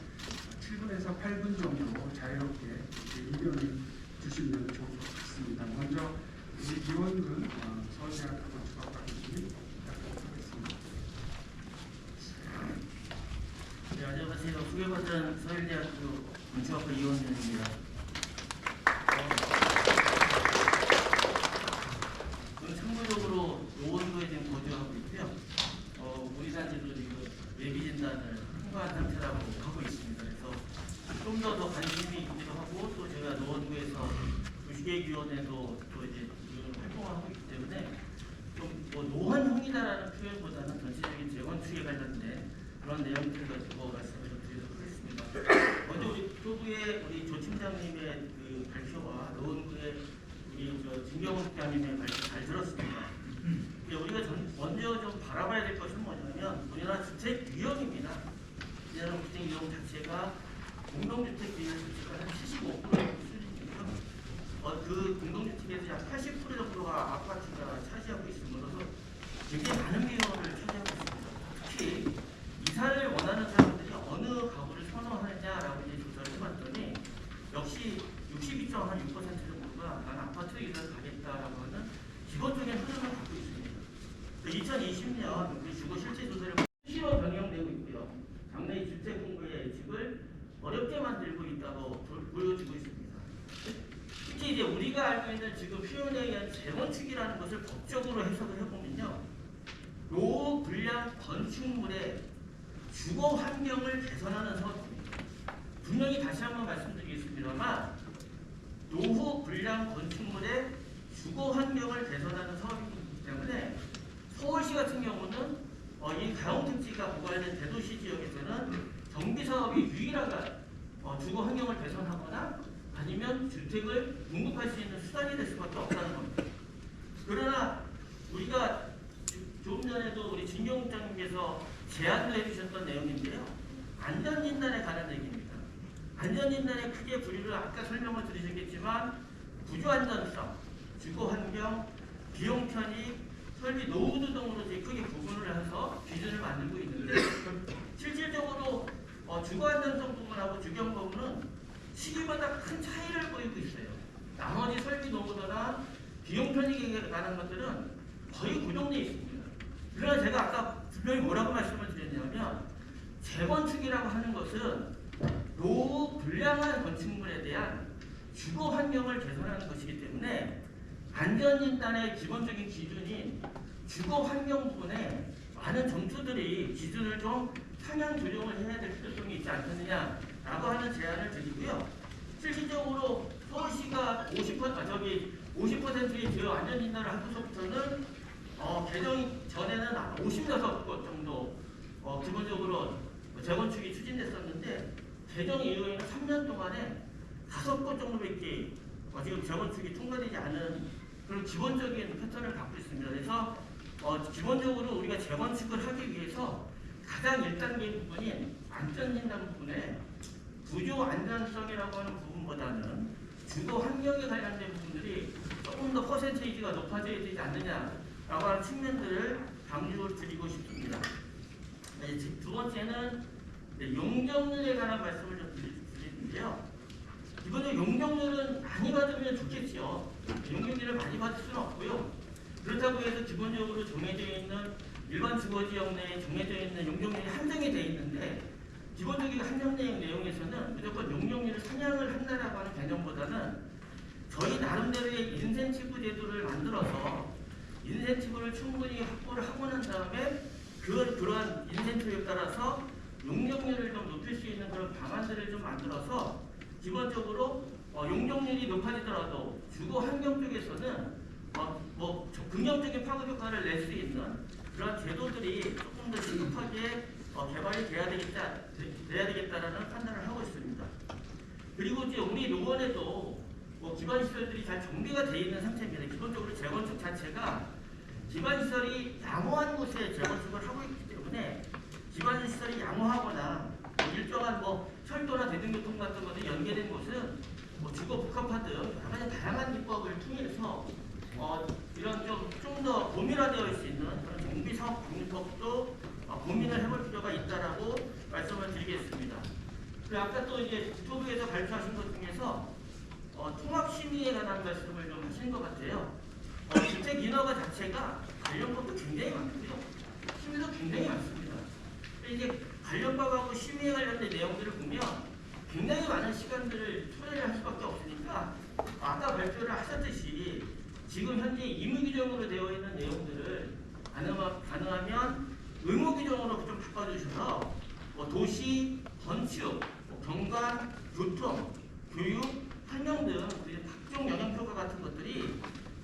7분에서 8분 정도 자유롭게 의견을 주시면 좋을 것 같습니다. 먼저 우리 이원근 서울대학교 건축학과 교수님 부탁드리도록 하겠습니다.
네, 안녕하세요. 소개받은 서울대학교 건축학과 이원근입니다. 저는 참고적으로 노원구에 지금 거주하고 있고요. 우리 단지도 지금 예비 진단을 통과한 상태라고 하고 있습니다. 그래서 좀 더 관심이 있기도 하고, 또 제가 노원구에서 도시계획위원회도 또 이제 활동을 하고 있기 때문에 좀 뭐 노원형이다라는 표현보다는 전체적인 재건축에 관련된 그런 내용들 가지고 말씀을 좀 드리도록 하겠습니다. 먼저 우리 표부의 우리 조 팀장님의 그 그 발표와 노원구의 우리 진경호 국장님의 발표 잘 들었습니다. 우리가 먼저 좀 바라봐야 될 것은 뭐냐면 우리나라 주택 유형입니다. 우리나라 주택 유형 자체가 공동주택 비율 자체가 한 75% 수준이고요. 그 공동주택에서 약 80% 정도가 아파트가 차지하고 있으므로서 굉장히 많은 비율을 차지하고 있습니다. 특히 이사를 원하는 사람들이 어느 가구를 선호하느냐라고 이제 조사를 해봤더니 역시 62.6% 정도가 난 아파트 이사를 가겠다라고 하는 기본적인 흐름을 갖고 있습니다. 2020년 우리 주거 실제 조사를 수시로 변경되고 있고요. 장래 주택 공부의 예측을 어렵게 만들고 있다고 보여지고 있습니다. 특히 이제 우리가 알고 있는 지금 표현에 의한 재건축이라는 것을 법적으로 해석을 해보면요. 노후 불량 건축물의 주거 환경을 개선하는 사업입니다. 분명히 다시 한번 말씀드리겠습니다만 노후 불량 건축물의 주거 환경을 개선하는 사업이기 때문에 서울시 같은 경우는 이 가용택지가 고갈된 대도시 지역에서는 정비사업이 유일하게 주거 환경을 개선하거나 아니면 주택을 공급할 수 있는 수단이 될 수밖에 없다는 겁니다. 그러나 우리가 조금 전에도 우리 진경 국장님께서 제안을 해주셨던 내용인데요. 안전진단에 관한 얘기입니다. 안전진단에 크게 분류를 아까 설명을 드리셨겠지만 구조안전성, 주거환경, 비용 편익, 설비 노후도 등으로 크게 구분을 해서 기준을 만들고 있는데 실질적으로 주거안전성 부분하고 주경 부분은 시기마다 큰 차이를 보이고 있어요. 나머지 설비 노후도나 비용 편익에 관한 것들은 거의 고정되어 있습니다. 그러나 제가 아까 분명히 뭐라고 말씀을 드렸냐면 재건축이라고 하는 것은 노후 불량한 건축물에 대한 주거 환경을 개선하는 것이기 때문에 안전진단의 기본적인 기준인 주거 환경 부분에 많은 정부들이 기준을 좀 상향 조정을 해야 될 필요성이 있지 않겠느냐라고 하는 제안을 드리고요. 실질적으로 서울시가 50%의 지역 안전진단을 하고서부터는 개정 전에는 56곳 정도 기본적으로 재건축이 추진됐었는데 개정 이후에는 3년 동안에 5곳 정도밖에 지금 재건축이 통과되지 않은 그런 기본적인 패턴을 갖고 있습니다. 그래서 기본적으로 우리가 재건축을 하기 위해서 가장 1단계 부분인 안전진단 부분에 구조 안전성이라고 하는 부분보다는 주거 환경에 관련된 부분들이 조금 더 퍼센테이지가 높아져야 되지 않느냐라고 하는 측면들을 강조를 드리고 싶습니다. 두 번째는 용적률에 관한 말씀을 좀 드리는데요. 기본적으로 용적률은 많이 받으면 좋겠죠. 용적률을 많이 받을 수는 없고요. 그렇다고 해서 기본적으로 정해져 있는 일반 주거지역 내에 정해져 있는 용적률이 한정이 되어 있는데 기본적인 한정된 내용에서는 무조건 용적률을 상향을 한다라고 하는 개념보다는 저희 나름대로의 인센티브 제도를 만들어서 인센티브를 충분히 확보를 하고 난 다음에 그러한 인센티브에 따라서 용적률을 좀 높일 수 있는 그런 방안들을 좀 만들어서 기본적으로 용적률이 높아지더라도 주거 환경 쪽에서는 긍정적인 파급 효과를 낼 수 있는 그런 제도들이 조금 더 시급하게 개발이 돼야 되겠다라는 판단을 하고 있습니다. 그리고 이제 우리 노원에도 기반 시설들이 잘 정비가 되어 있는 상태입니다. 기본적으로 재건축 자체가 기반 시설이 양호한 곳에 재건축을 하고 있기 때문에 기반 시설이 양호하거나 일정한 철도나 대중교통 같은 것에 연계된 곳은 주거 복합화 등 여러 가지 다양한 기법을 통해서 이런 좀 더 고민화되어 있을 수 있는 그런 정비 사업 방법도 고민을 해볼 필요가 있다라고 말씀을 드리겠습니다. 그리고 아까 또 이제 국토부에서 발표하신 것 중에서 통합 심의에 관한 말씀을 좀 하신 것 같아요. 주택 인허가 자체가 관련법도 굉장히 많고요. 심의도 굉장히 많습니다. 이제 관련법하고 심의에 관련된 내용들을 보면 굉장히 많은 시간들을 초래를 할 수밖에 없으니까 아까 발표를 하셨듯이 지금 현재 임의규정으로 되어 있는 내용들을 가능하면 의무규정으로 좀 바꿔주셔서 도시, 건축, 경관, 교통, 교육, 환경 등 각종 영향평가 같은 것들이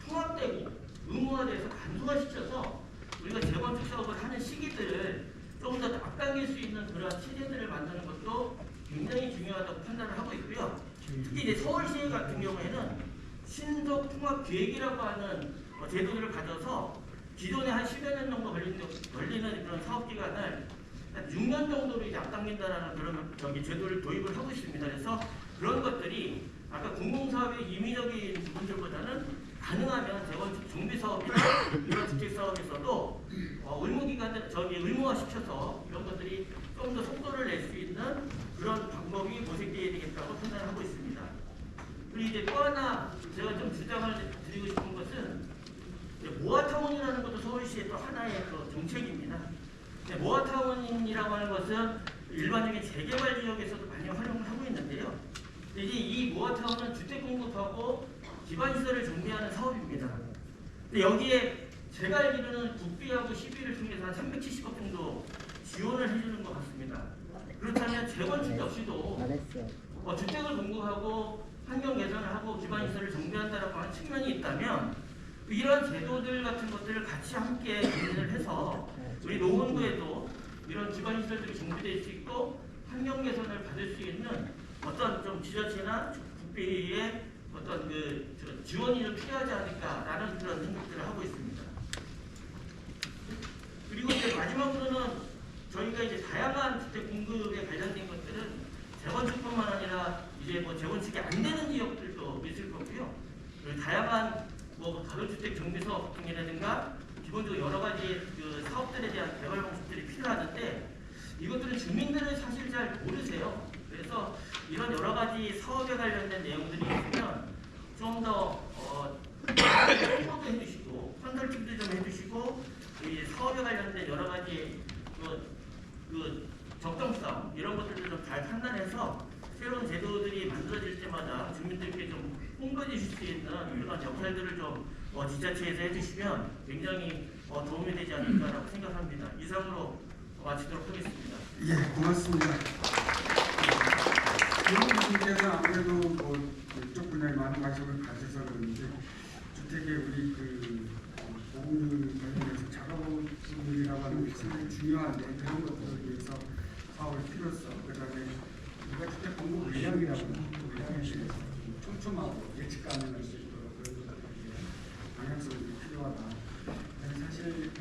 통합되고 의무화돼서 간소화시켜서 우리가 재건축 사업을 하는 시기들을 조금 더 앞당길 수 있는 그런 체제들을 만드는 것도 굉장히 중요하다고 판단을 하고 있고요. 특히 이제 서울시 같은 경우에는 신속 통합 기획이라고 하는 제도를 가져서 기존에 한 10여 년 정도 걸리는 그런 사업 기간을 한 6년 정도로 이제 앞당긴다라는 그런 제도를 도입을 하고 있습니다. 그래서 그런 것들이 아까 공공사업의 임의적인 부분들보다는 가능하면 재건축 정비 사업이나 이런 주택 사업에서도 의무화시켜서 이런 것들이 좀 더 속도를 낼 수 있는 그런 방법이 모색되어야 되겠다고 판단을 하고 있습니다. 그리고 이제 또 하나 제가 좀 주장을 드리고 싶은 것은 모아타운이라는 것도 서울시의 또 하나의 그 정책입니다. 모아타운이라고 하는 것은 일반적인 재개발 지역에서도 많이 활용을 하고 있는데요. 이제 이 모아타운은 주택 공급하고 기반시설을 정비하는 사업입니다. 여기에 제가 알기로는 국비하고 시비를 통해서 한 370억 정도 지원을 해주는 것 같습니다. 그렇다면 재건축 역시도 주택을 공급하고 환경 개선을 하고 기반시설을 정비한다라고 하는 측면이 있다면 이런 제도들 같은 것들을 같이 함께 고민을 해서 우리 노원구에도 이런 기반시설들이 정비될 수 있고 환경 개선을 받을 수 있는 어떤 좀 지자체나 국비의 어떤 그 지원이 좀 필요하지 않을까라는 그런 생각들을 하고 있습니다. 그리고 이제 마지막으로는 저희가 이제 다양한 주택 공급에 관련된 것들은 재건축뿐만 아니라 이제 뭐 재건축이 안 되는 지역들도 있을 거고요. 다양한 뭐 가로주택 정비 사업 등이라든가 기본적으로 여러 가지 그 사업들에 대한 개발 방식들이 필요하는데 이것들은 주민들은 사실 잘 모르세요. 그래서 이런 여러 가지 사업에 관련된 내용들이 있으면 좀 더 홍보도 해주시고 컨설팅도 좀 해주시고 이 사업에 관련된 여러 가지 그 적정성 이런 것들을 좀 잘 판단해서 새로운 제도들이 만들어질 때마다 주민들께 좀 홍보해 주실 수 있는 이런 역할들을 좀 지자체에서 해주시면 굉장히 도움이 되지 않을까라고 생각합니다. 이상으로 마치도록 하겠습니다.
예, 고맙습니다. 교수님께서 아무래도 뭐 이쪽 분야에 많은 관심을 가져서 그런지 주택의 우리 그 보험률 관련해서 작업률이라고 하는 게 상당히 중요한데 그런 것들을 위해서 사업의 필요성, 그다음에 우리가 주택 공급 물량이라고 하는 물량에 대해서 촘촘하고 예측 가능할 수 있도록 그런 것들에 방향성이 필요하다. 사실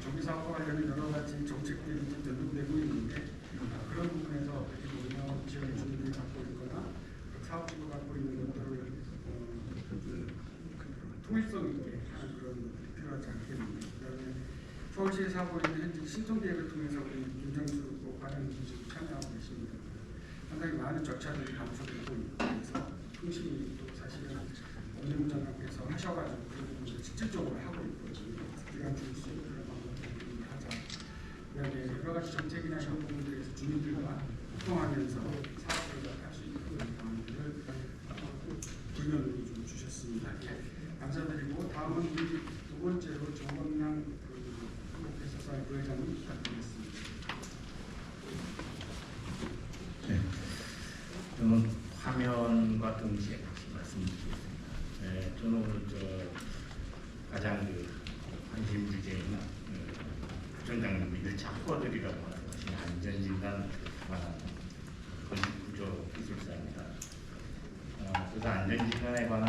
정비 사업과 관련된 여러 가지 정책들이 좀 연동되고 있는데 그런 부분에서 어떻게 보면 지역 주민들이 갖고 있거나 사업주가 갖고 있는 것들을 통일성 있게 하는 그런 것들이 필요하지 않겠는데 그다음에 서울시에서 하고 있는 현재 신통계획을 통해서 우리 김정수 관련주도 참여하고 계십니다. 상당히 많은 절차들이 감소되고 있고 그래서 통신이 또 사실은 원내부 장관께서 하셔가지고 그런 부분을 직접적으로 하고 있거든요. 기간 줄 수 있는 그런 방법을 하자. 그다음에 여러 가지 정책이나 이런 부분들에서 주민들과 소통하면서 사업을 할 수 있는 그런 방안들을 불면으로 좀 주셨습니다. 예, 감사드리고 다음은 우리 두 번째로 정건랑 한국대사사의 부회장님 부탁드리겠습니다.
네, 저는 화면과 동시에 같이 말씀드리겠습니다. 네, 저는 오늘 가장 관심 주제인 부총장님 1차 허들이라고 하는 것이 안전진단 건축구조 기술사입니다. 그래서 안전진단에 관한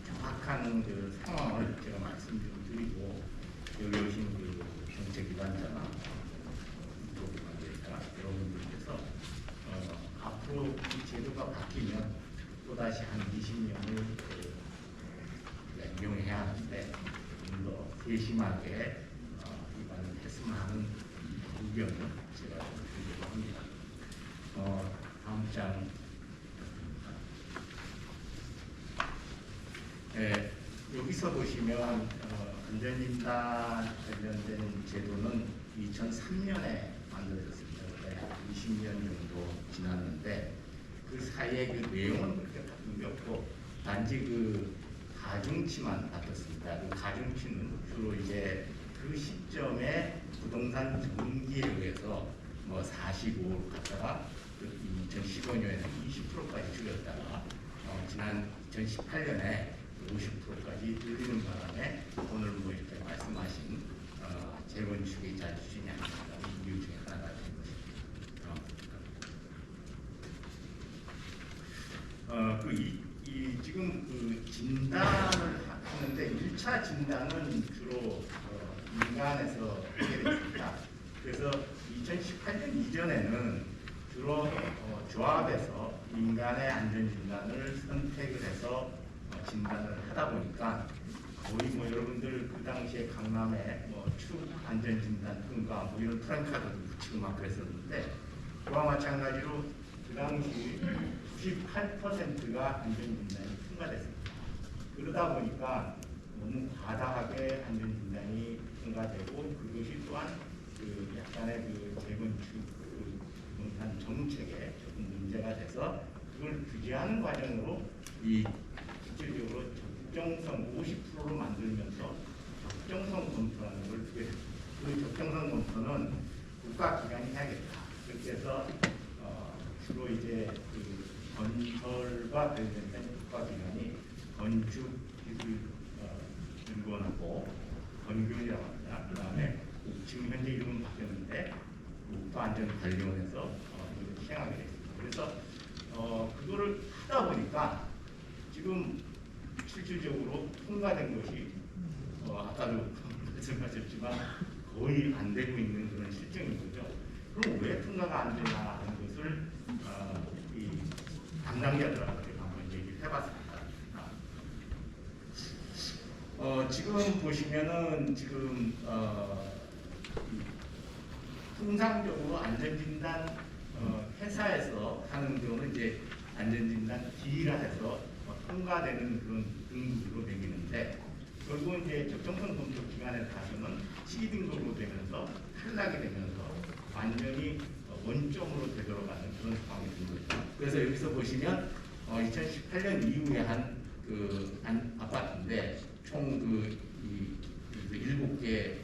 정확한 상황을 제가 말씀 좀 드리고 여기 오신 정책 기관자나 여러분들께서 앞으로 이 제도가 바뀌면 또다시 한 20년을 이용해야 하는데 좀 더 세심하게 이관을 했으면 하는 의견을 제가 드리려고 합니다. 다음 장. 여기서 보시면 안전진단 관련된 제도는 2003년에 만들어졌습니다. 20년 정도 지났는데 그 사이에 그 내용은 그렇게 바뀐 게 없고 단지 가중치만 바뀌었습니다. 그 가중치는 주로 이제 그 시점에 부동산 등기에 의해서 45로 갔다가 2015년에는 20%까지 줄였다가 지난 2018년에 50%까지 늘리는 바람에 오늘 이렇게 말씀하신 재건축이 잘 추진이 안 된다는 이유 중에 하나가 된 것입니다. 지금 그 진단을 하는데 1차 진단은 주로 민간에서 하게 됐습니다. 그래서 2018년 이전에는 주로 조합에서 민간의 안전진단을 선택을 해서 진단을 하다 보니까 거의 뭐 여러분들 그 당시에 강남에 축 안전진단 통과 이런 프랜카드도 붙이고 막 그랬었는데 그와 마찬가지로 그 당시 98%가 안전진단이 통과됐습니다. 그러다 보니까 너무 과다하게 안전진단이 통과되고 그것이 또한 그 약간의 그 재건축 한 정책에 조금 문제가 돼서 그걸 규제하는 과정으로 이 실질적으로 적정성 50%로 만들면서 적정성 검토라는 걸 두게 됩니다. 그 적정성 검토는 국가기관이 해야겠다. 그렇게 해서 주로 이제 그 건설과 관련된 국가기관이 건축기술연구원하고 건교이라고 합니다. 그 다음에 지금 현재 이름은 바뀌었는데 국가안전관리원에서 이걸 시행하게 됐습니다. 그래서 그거를 하다 보니까 지금 실질적으로 통과된 것이 아까도 말씀하셨지만 거의 안 되고 있는 그런 실정인 거죠. 그럼 왜 통과가 안 되나 하는 것을 이 담당자들하고 한번 얘기를 해봤습니다. 지금 보시면은 지금 통상적으로 안전진단 회사에서 하는 경우는 이제 안전진단 D라 해서 통과되는 그런 등급으로 매기는데 결국은 이제 적정성 검토 기관에 가서는 C 등급으로 되면서 탈락이 되면서 완전히 원점으로 되돌아가는 그런 상황이 된 거죠. 그래서 여기서 보시면 2018년 이후에 한 그 아파트인데 총 그 7개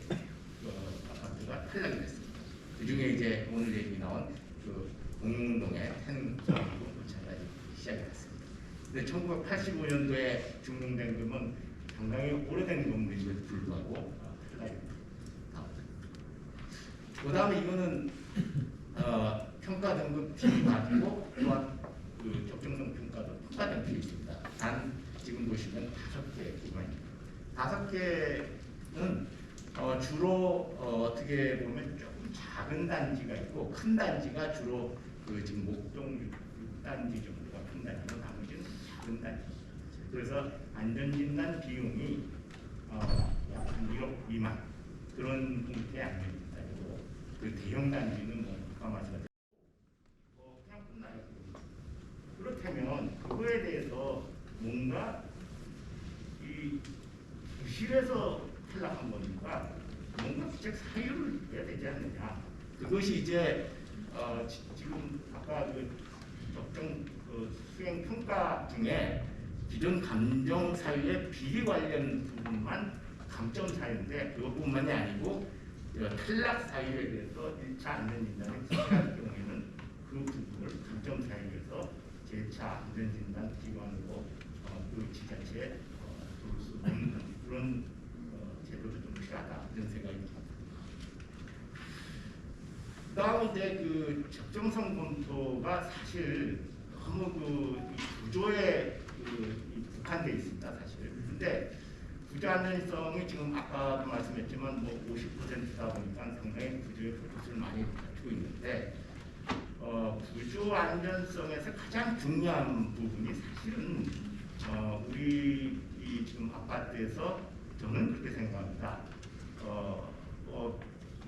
아파트가 탈락이 됐습니다. 그 중에 이제 오늘 얘기 나온 그 공릉동의 태능동도 마찬가지 시작이 됐습니다. 근데 1985년도에 준공된 금은 상당히 오래된 건물임에도 불구하고 탈락이 나옵니다. 그 다음에 이거는 평가 등급 D 가지고 또한 그 적정성 평가도 통과된 케이스입니다. 단 지금 보시면 5개 기관입니다. 5개는 주로 어떻게 보면 조금 작은 단지가 있고 큰 단지가 주로 그 지금 목동 6단지 정도가 큰 단지고 나머지는 작은 단지. 그래서 안전진단 비용이 약 1억 미만 그런 형태의 안전진단이고 그 대형 단지는 뭐 아까 말씀하신 그냥 끝나요. 그렇다면 그거에 대해서 뭔가 이 부실에서 탈락한 거니까 뭔가 대책 사유를 해야 되지 않느냐. 그것이 이제 지금 아까 그 적정 수행 평가 중에 기존 감정 사유의 비리 관련 부분만 감점 사유인데 그것뿐만이 아니고 탈락 사유에 대해서 1차 안전진단을 실시할 경우에는 그 부분을 감점 사유에서 제2차 안전진단 기관으로 그 지자체에 들어올 수 없는 그런 제도도 좀 필요하다 이런 생각이 듭니다. 그다음에 이제 그 적정성 검토가 사실 너무 그 구조에 국한돼 있습니다, 사실. 근데 구조 안전성이 지금 아까도 말씀했지만 뭐 50%다 보니까 상당히 구조의 포커스를 많이 갖추고 있는데 구조 안전성에서 가장 중요한 부분이 사실은 우리 이 지금 아파트에서 저는 그렇게 생각합니다.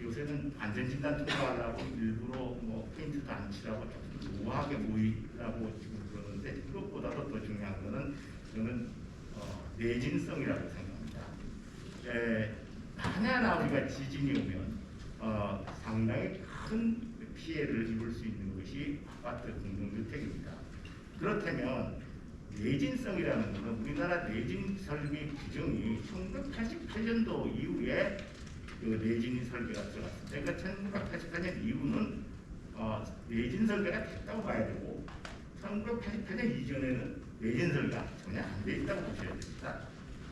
요새는 안전진단 통과하려고 일부러 뭐 페인트도 안 칠하고 조금 우아하게 보이라고 지금 그러는데 그것보다도 더 중요한 거는 저는 내진성이라고 생각합니다. 하나하나 우리가 지진이 오면 상당히 큰 피해를 입을 수 있는 것이 아파트 공동주택입니다. 그렇다면 내진성이라는 것은 우리나라 내진 설계 규정이 1988년도 이후에 그 내진 설계가 들어갔습니다. 그러니까 1988년 이후는 내진 설계가 됐다고 봐야 되고 1988년 이전에는 내진 설계가 전혀 안 돼 있다고 보셔야 됩니다.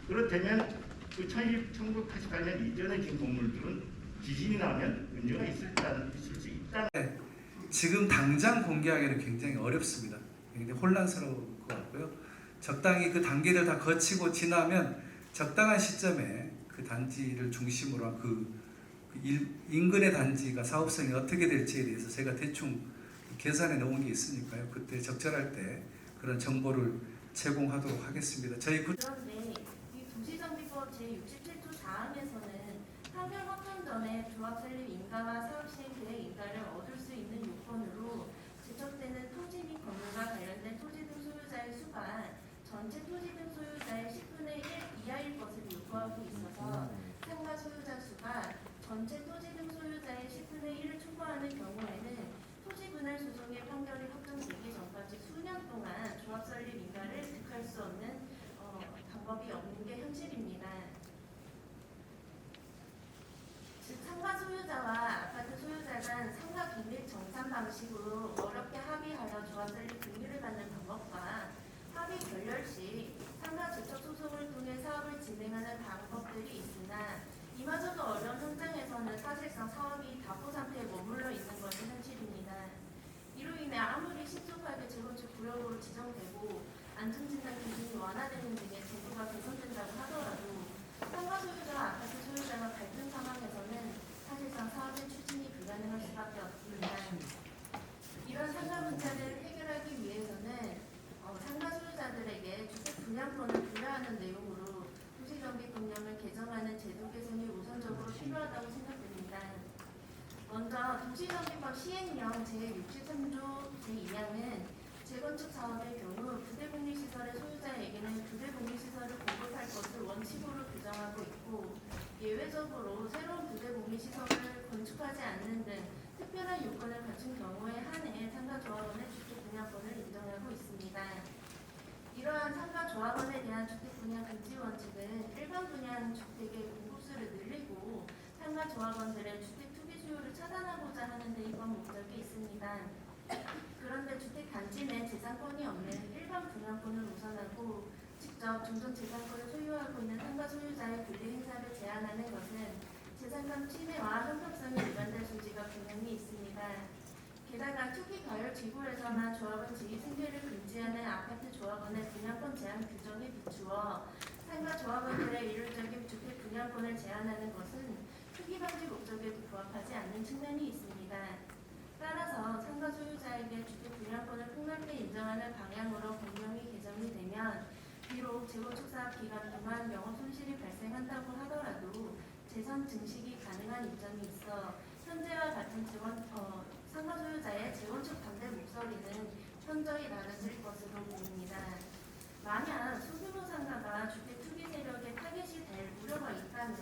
그렇다면 그 1988년 이전에 지은 건물들은 지진이 나면 문제가 있을 수 있다는.
지금 당장 공개하기는 굉장히 어렵습니다. 굉장히 혼란스러울 것 같고요. 적당히 그 단계를 다 거치고 지나면 적당한 시점에 그 단지를 중심으로 한 인근의 단지가 사업성이 어떻게 될지에 대해서 제가 대충 계산해 놓은 게 있으니까요. 그때 적절할 때 그런 정보를 제공하도록 하겠습니다.
그런데 이 도시정비법 제67조 4항에서는 판결 확정 전에 조합 설립 인가와 사업 시행 계획 인가를 얻을 수 있는 요건으로 제척되는 토지 및 건물과 관련된 토지 등 소유자의 수가 전체 토지 등 소유자의 10분의 1 이하일 것을 요구하고 있어서 상가 소유자 수가 전체 토지 등 소유자의 10분의 1을 초과하는 경우에는 토지 분할 소송의 판결이 확정되기 전까지 수년 동안 조합 설립 인가를 득할 수 없는 방법이 없는 게 현실입니다. 즉 상가 소유자와 아파트 소유자 간 상가 독립 정산 방식으로 어렵게 합의하여 조합 설립 등기를 받는 방법과 합의 결렬 시 상가 제척 소송을 통해 사업을 진행하는 방법들이 있으나 이마저도 어려운 현장에서는 사실상 사업이 답보 상태에 머물러 있는 것이 현실입니다. 이로 인해 아무리 신속하게 재건축 구역으로 지정되고 안전진단 기준이 완화되는 등의 제도가 개선된다고 하더라도 상가 소유자와 아파트 소유자가 갈등 상황에서는 사실상 사업의 추진이 불가능할 수밖에 없습니다. 이런 상가 문제를 해결하기 위해서는 상가 소유자들에게 주택 분양권을 부여하는 내용으로 도시정비법령을 개정하는 제도 개선이 우선적으로 필요하다고 생각됩니다. 먼저 도시정비법 시행령 제63조 제2항은 재건축 사업의 경우 부대복리시설의 소유자에게는 부대복리시설을 공급할 것을 원칙으로 규정하고 있고 예외적으로 새로운 부대복리시설을 건축하지 않는 등 특별한 요건을 갖춘 경우에 한해 상가조합원의 주택분양권을 인정하고 있습니다. 이러한 상가조합원에 대한 주택분양 금지 원칙은 일반 분양 주택의 공급수를 늘리고 상가조합원들의 주택 투기 수요를 차단하고자 하는 데 이번 목적이 있습니다. 그런데 주택 단지 내 재산권이 없는 일반 분양권을 우선하고 직접 종전 재산권을 소유하고 있는 상가 소유자의 권리 행사를 제한하는 것은 재산권 침해와 형평성이 위반될 소지가 분명히 있습니다. 게다가 투기 과열 지구에서나 조합원 지위 승계를 금지하는 아파트 조합원의 분양권 제한 규정에 비추어 상가 조합원들의 일률적인 주택 분양권을 제한하는 것은 투기 방지 목적에도 부합하지 않는 측면이 있습니다. 따라서 상가 소유자에게 주택 분양권을 폭넓게 인정하는 방향으로 법령이 개정이 되면 비록 재건축 사업 기간 동안 영업 손실이 발생한다고 하더라도 재선 증식이 가능한 이점이 있어 현재와 같은 상가 소유자의 재건축 반대 목소리는 현저히 낮아질 것으로 보입니다. 만약 소규모 상가가 주택 투기 세력의 타겟이 될 우려가 있다면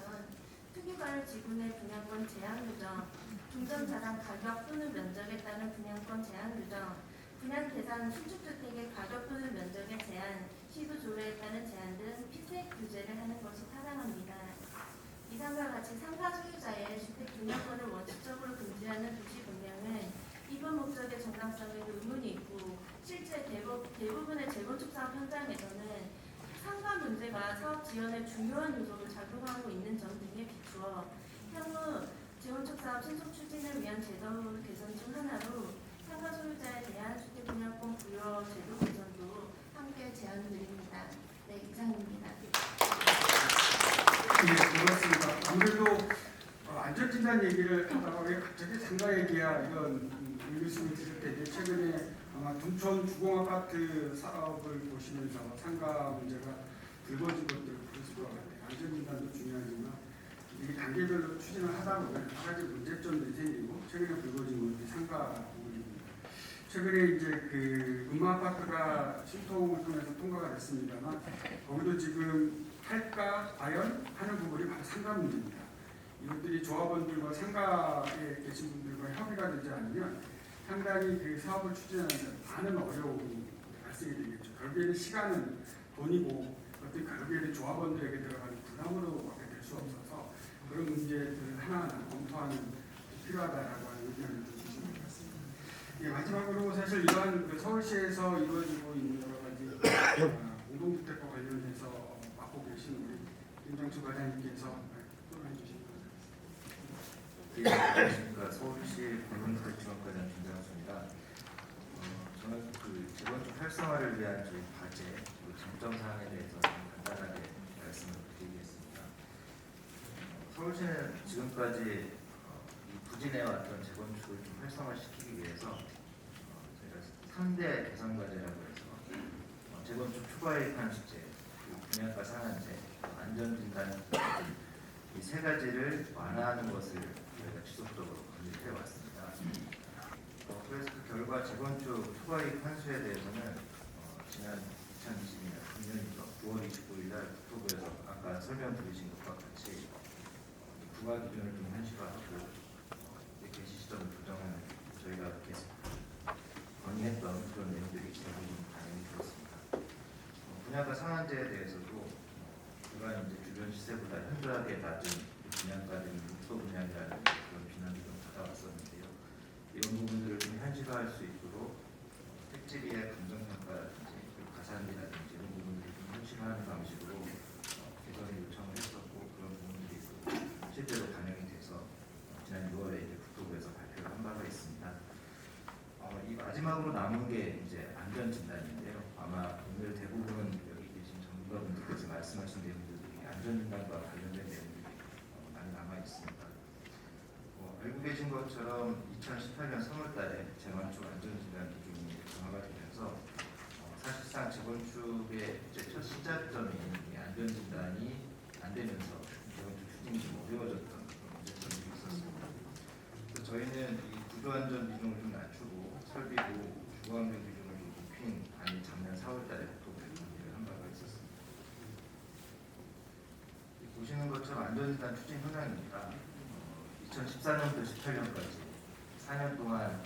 투기과열 지구내 분양권 제한 규정, 중전자당 가격 또는 면적에 따른 분양권 제한 규정, 분양 대상 신축주택의 가격 또는 면적의 제한, 시도 조례에 따른 제한 등 피색 규제를 하는 것이 타당합니다. 이상과 같이 상가 소유자의 주택 분양권을 원칙적으로 금지하는 도시분양은 이번 목적의 정당성에도 의문이 있고 실제 대부분의 재건축 사업 현장에서는 상가 문제가 사업 지연에 중요한 요소로 작용하고 있는 점 등에 비추어 향후 재건축 사업 신속 추진을 위한 제도 개선 중 하나로 상가 소유자에 대한 주택 분양권 부여 제도 개선도 함께 제안드립니다. 네, 이상입니다.
네, 고맙습니다. 아무래도 안전진단 얘기를 하다가 왜 갑자기 상가 얘기야 이런 의문이 드실 텐데 최근에 아마 둔촌 주공아파트 사업을 보시면서 상가 문제가 불거진 것들 보실 것 같아요. 안전진단도 중요하지만 이 단계별로 추진을 하다 보면 여러 가지 문제점들이 생기고 최근에 불거진 것이 상가 부분입니다. 최근에 이제 그 음마아파트가 신통을 통해서 통과가 됐습니다만 거기도 지금 할까 과연 하는 부분이 바로 상가 문제입니다. 이것들이 조합원들과 상가에 계신 분들과 협의가 되지 않으면 상당히 그 사업을 추진하는 데 많은 어려움이 발생이 되겠죠. 결국에는 시간은 돈이고 어떤 결국에는 조합원들에게 들어가는 부담으로밖에 될 수 없어서 그런 문제들을 하나하나 검토하는 필요하다라고 하는 의견을 주신 것 같습니다. 예, 마지막으로 사실 이러한 그 서울시에서 이루어지고 있는 여러 가지 공동주택과 관련해서 맡고 계신 우리 김정수 과장님께서 토론해 주신 것 같습니다.
예, 안녕하십니까. 서울시 공동주택지원과장 김정수입니다. 저는 그 재건축 활성화를 위한 저희 과제 그리고 점정 사항에 대해서 좀 간단하게 말씀을 드리겠습니다. 서울시는 지금까지 이 부진해왔던 재건축을 좀 활성화시키기 위해서 저희가 3대 개선 과제라고 해서 재건축 초과이익 환수제, 그리고 분양가 상한제, 안전진단 이 세 가지를 완화하는 것을 저희가 지속적으로 관리해 왔습니다. 그래서 그 결과 재건축 초과이익 환수에 대해서는 지난 2022년 9월 29일 날 국토부에서 아까 설명드리신 것과 같이 부과 기준을 좀 현실화하고 개시 시점을 조정하는 저희가 계속 건의했던 그런 내용들이 대부분 반영이 되었습니다. 분양가 상한제에 대해서도 그간 이제 주변 시세보다 현저하게 낮은 분양가들이 묵소 분양이라는 그런 비난을 좀 받아왔었는데요. 이런 부분들을 좀 현실화할 수 있도록 택지비의 감정평가라든지 그리고 가산비라든지 이런 부분들을 좀 현실화하는 방식으로 개선을 요청을 했었고 그런 부분들이 실제로 반영이 돼서 지난 6월에 이제 국토부에서 발표를 한 바가 있습니다. 이 마지막으로 남은 게 이제 안전진단인데요. 아마 오늘 대부분 여기 계신 전문가분들께서 말씀하신 내용들이 안전진단과 관련된 내용들이 많이 남아 있습니다. 알고 계신 것처럼 2018년 3월달에 재건축 안전진단 기준이 정화가 되면서 사실상 재건축의 이제 첫 시작점인 이 안전진단이 안 되면서 재건축 추진이 좀 어려워졌던 그런 문제점이 있었습니다. 그래서 저희는 이 구조안전 비중을 좀 낮추고 설비도 주거환경 비중을 좀 높인 안이 작년 4월달에 국토부에 건의를 한 바가 있었습니다. 보시는 것처럼 안전진단 추진 현황입니다. 2014년부터 18년까지 4년 동안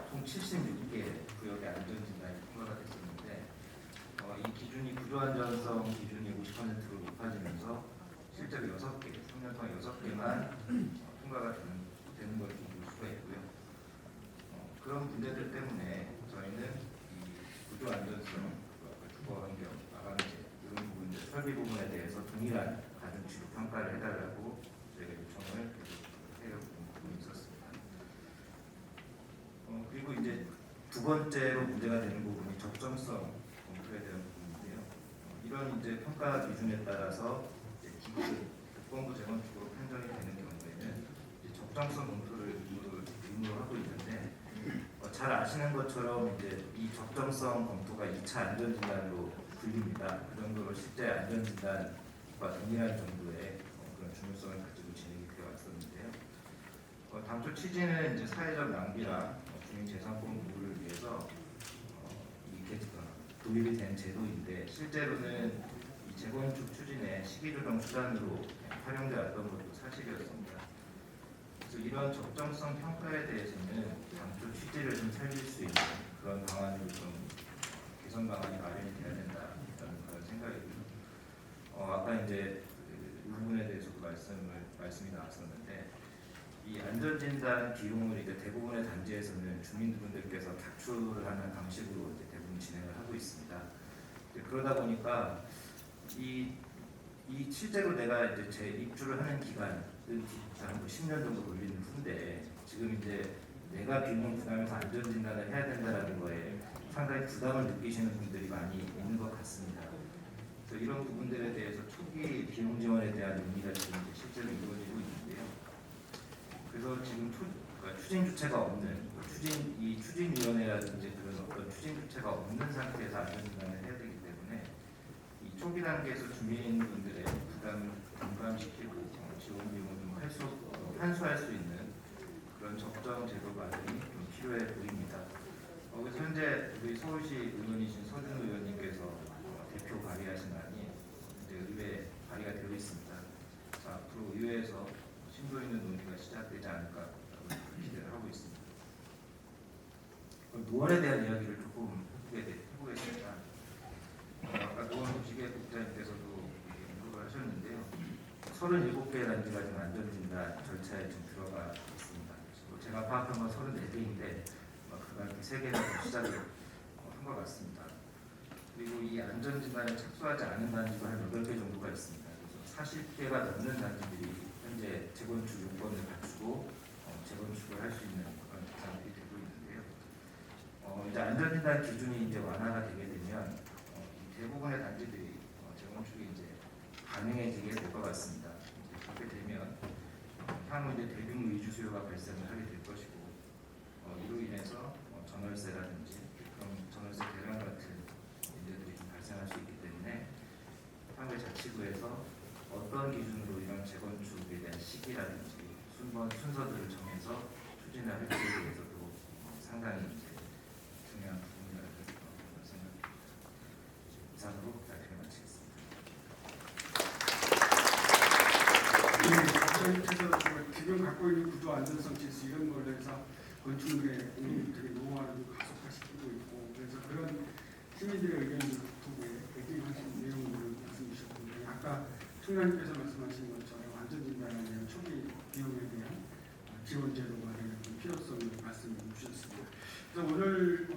총 76개 구역의 안전진단이 통과가 됐었는데 이 기준이 구조안전성 기준이 50%로 높아지면서 실제로 6개, 3년 동안 6개만 통과가 되는 걸 좀 볼 수가 있고요. 그런 문제들 때문에 저희는 이 구조안전성, 주거환경, 마감재 이런 부분들, 설비 부분에 대해서 동일한 가중치로 평가를 해달라고 저희가 요청을 해온 부분이 있었습니다. 그리고 이제 두 번째로 문제가 되는 부분이 적정성 검토에 대한 부분인데요. 이런 이제 평가 기준에 따라서 기구 조건부 재건축으로 판정이 되는 경우에는 이제 적정성 검토를 의무로 하고 있는데 잘 아시는 것처럼 이제 이 적정성 검토가 2차 안전진단으로 불립니다. 그 정도로 실제 안전진단과 동일한 정도의 그런 중요성을 가지고 진행이 되어 왔었는데요. 당초 취지는 이제 사회적 낭비랑 주민재산권 보호를 위해서 이게 도입이 된 제도인데 실제로는 이 재건축 추진의 시기조정 수단으로 활용되어 왔던 것도 사실이었습니다. 그래서 이런 적정성 평가에 대해서는 당초 취지를 좀 살릴 수 있는 그런 방안으로 좀 개선 방안이 마련이 돼야 된다는 그런 생각이고요. 아까 이제 그 부분에 대해서도 말씀이 나왔었는데 이 안전진단 비용을 이제 대부분의 단지에서는 주민분들께서 각출을 하는 방식으로 이제 대부분 진행을 하고 있습니다. 그러다 보니까 이 실제로 내가 이제 재 입주를 하는 기간은 한 10년 정도 걸리는 후인데 지금 이제 내가 비용을 부담해서 안전진단을 해야 된다는 거에 상당히 부담을 느끼시는 분들이 많이 있는 것 같습니다. 그래서 이런 부분들에 대해서 초기 비용 지원에 대한 논의가 지금 실제로 이루어지고 있는데요. 그래서 지금 추진 주체가 없는 추진위원회라든지 그런 어떤 추진 주체가 없는 상태에서 안전진단을 해야 되기 때문에 이 초기 단계에서 주민분들의 부담을 분담시키고 지원 비용을 좀 환수할 수 있는 그런 적정 제도 마련이 좀 필요해 보입니다. 그래서 현재 우리 서울시 의원이신 서준 의원님께서 대표 발의하신 안이 이제 의회에 발의가 되어 있습니다. 그래서 앞으로 의회에서 심도 있는 논의가 시작되지 않을까 기대를 하고 있습니다. 노원에 대한 이야기를 조금 해보겠습니다. 아까 노원 도시계획국장님께서도 언급을 하셨는데요. 37개 단지가 지금 안전진단 절차에 지금 들어가 있습니다. 제가 파악한 건 34개인데 그간 3개나 시작을 한 것 같습니다. 그리고 이 안전진단에 착수하지 않은 단지가 한 8개 정도가 있습니다. 그래서 40개가 넘는 단지들이 현재 재건축 요건을 갖추고 재건축을 할 수 있는 그런 대상들이 되고 있는데요. 이제 안전진단 기준이 이제 완화가 되게 되면 대부분의 단지들이 재건축이 이제 가능해지게 될 것 같습니다. 그렇게 되면 향후 이제 대규모 이주 수요가 발생을 하게 될 것이고 이로 인해서 전월세라든지 그런 전월세 대란 같은 문제들이 좀 발생할 수 있기 때문에 향후에 자치구에서 어떤 기준으로 이런 재건축에 대한 시기라든지 순서들을 정해서 추진을 할지에 대해서도 상당히 이제 중요한 부분이라고 생각합니다. 이상으로 발표를 마치겠습니다.
저희께서 지금 갖고 있는 구조 안전성 지수 이런 걸로 해서 건축물의 되게 노후화를 가속화시키고 있고 그래서 그런 시민들의 의견을 국토부에 얘기하신 내용들을 말씀 주셨는데 아까 총장님께서 말씀하신 것처럼 안전진단에 대한 초기 비용에 대한 지원제도 마련의 필요성을 말씀해 주셨습니다. 그래서 오늘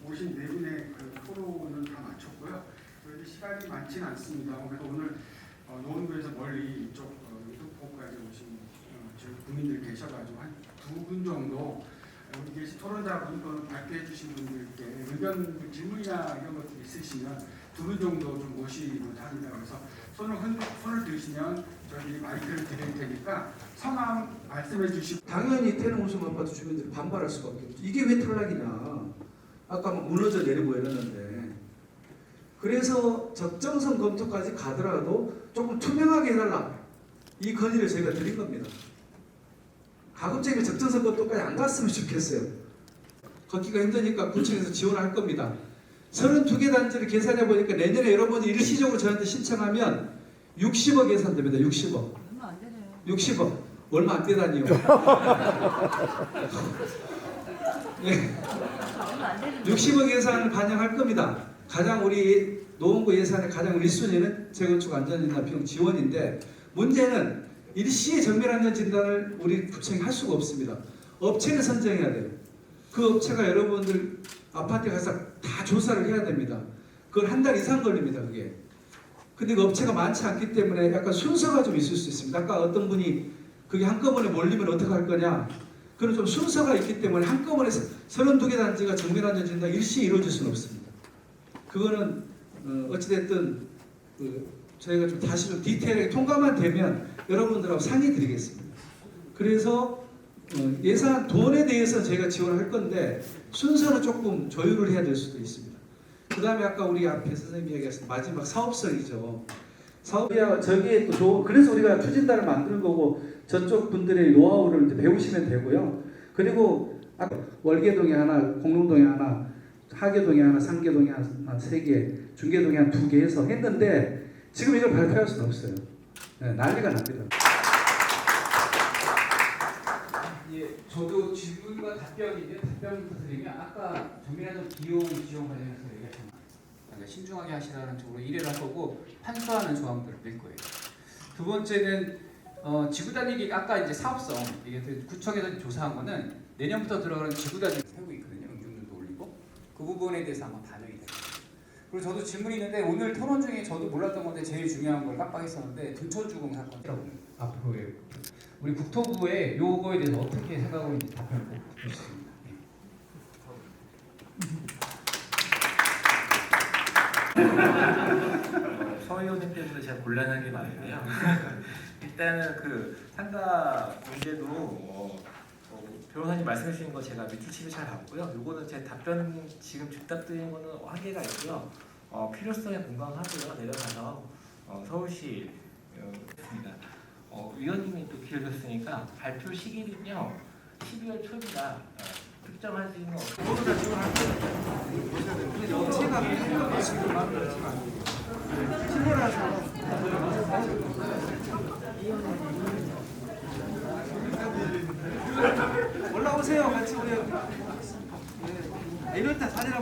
오신 네 분의 그 토론은 다 마쳤고요. 저희 시간이 많지는 않습니다. 그래서 오늘 노원구에서 멀리 이쪽 육포까지 오신 저희 국민들 계셔가지고 한 두 분 정도 여기 계신 토론자분 또는 발표해 주신 분들께 의견 질문이나 이런 것들이 있으시면 두 분 정도 좀 모시고자 합니다. 그래서 손을 드시면 저희들이 마이크를 드릴 테니까 성함 말씀해 주시고.
당연히 태릉호수 아파트 주민들이 반발할 수가 없겠죠. 이게 왜 탈락이냐. 아까 막 무너져 내리고 이러는데. 그래서 적정성 검토까지 가더라도 조금 투명하게 해달라. 이 건의를 저희가 드린 겁니다. 가급적이면 적정성 검토까지 안 갔으면 좋겠어요. 걷기가 힘드니까 구청에서 지원할 겁니다. 32개 단지를 계산해 보니까 내년에 여러분이 일시적으로 저한테 신청하면 60억 예산됩니다. 60억.
얼마 안 되네요.
60억. 얼마 안 되다니요. 네. 60억 예산을 반영할 겁니다. 가장 우리 노원구 예산의 가장 1순위는 재건축 안전진단 비용 지원인데 문제는 일시에 정밀안전진단을 우리 구청이 할 수가 없습니다. 업체를 선정해야 돼요. 그 업체가 여러분들 아파트에 가서 다 조사를 해야 됩니다. 그걸 한 달 이상 걸립니다. 그게. 근데 그 업체가 많지 않기 때문에 약간 순서가 좀 있을 수 있습니다. 아까 어떤 분이 그게 한꺼번에 몰리면 어떻게 할 거냐. 그런 좀 순서가 있기 때문에 한꺼번에 32개 단지가 정밀안전진단 일시에 이루어질 수는 없습니다. 그거는 어찌됐든 저희가 좀 다시 좀 디테일하게 통과만 되면 여러분들하고 상의 드리겠습니다. 그래서 예산 돈에 대해서 저희가 지원할 건데 순서는 조금 조율을 해야 될 수도 있습니다. 그 다음에 아까 우리 앞에 선생님이 얘기하신 마지막 사업성이죠. 사업이야 저기에 또 그래서 우리가 추진단을 만드는 거고 저쪽 분들의 노하우를 이제 배우시면 되고요. 그리고 아까 월계동에 하나, 공릉동에 하나, 하계동에 하나, 상계동에 하나 3개, 중계동에 한 2개 해서 했는데 지금 이걸 발표할 수는 없어요. 네, 난리가 납니다.
예, 저도 질문과 답변인데 답변부터 드리면 아까 정밀안전 비용 관련해서 얘기하신 신중하게 하시라는 쪽으로 일을 할 거고 판수하는 조항들을 낼 거예요. 두 번째는 지구 단위기 아까 이제 사업성 이게 구청에서 조사한 거는 내년부터 들어가는 지구 단위 세우고 있거든요. 응용률도 올리고 그 부분에 대해서 아마 반영이 돼요. 그리고 저도 질문이 있는데 오늘 토론 중에 저도 몰랐던 건데 제일 중요한 걸 깜빡했었는데 둔촌주공 사건이라고 앞으로의 우리 국토부의 요거에 대해서 어떻게 생각하고 있는지 답변을 꼭 주시겠습니다.
서 의원님 때문에 제가 곤란한 게 많은데요. 일단은 그 상가 문제도 변호사님 말씀해 주신 거 제가 밑줄치를 잘 봤고요. 요거는 제 답변 지금 즉답 드리는 거는 한계가 있고요. 필요성에 공감하고요. 내려가서 서울시 했습니다. 위원님이 또 기회 줬으니까 발표 시기는요 12월 초입니다. 특정할 수 있는 모두 다 지원할 거예요.
체감이 지금 만들어지면 올라오세요. 같이 우리 이럴 때 사진하고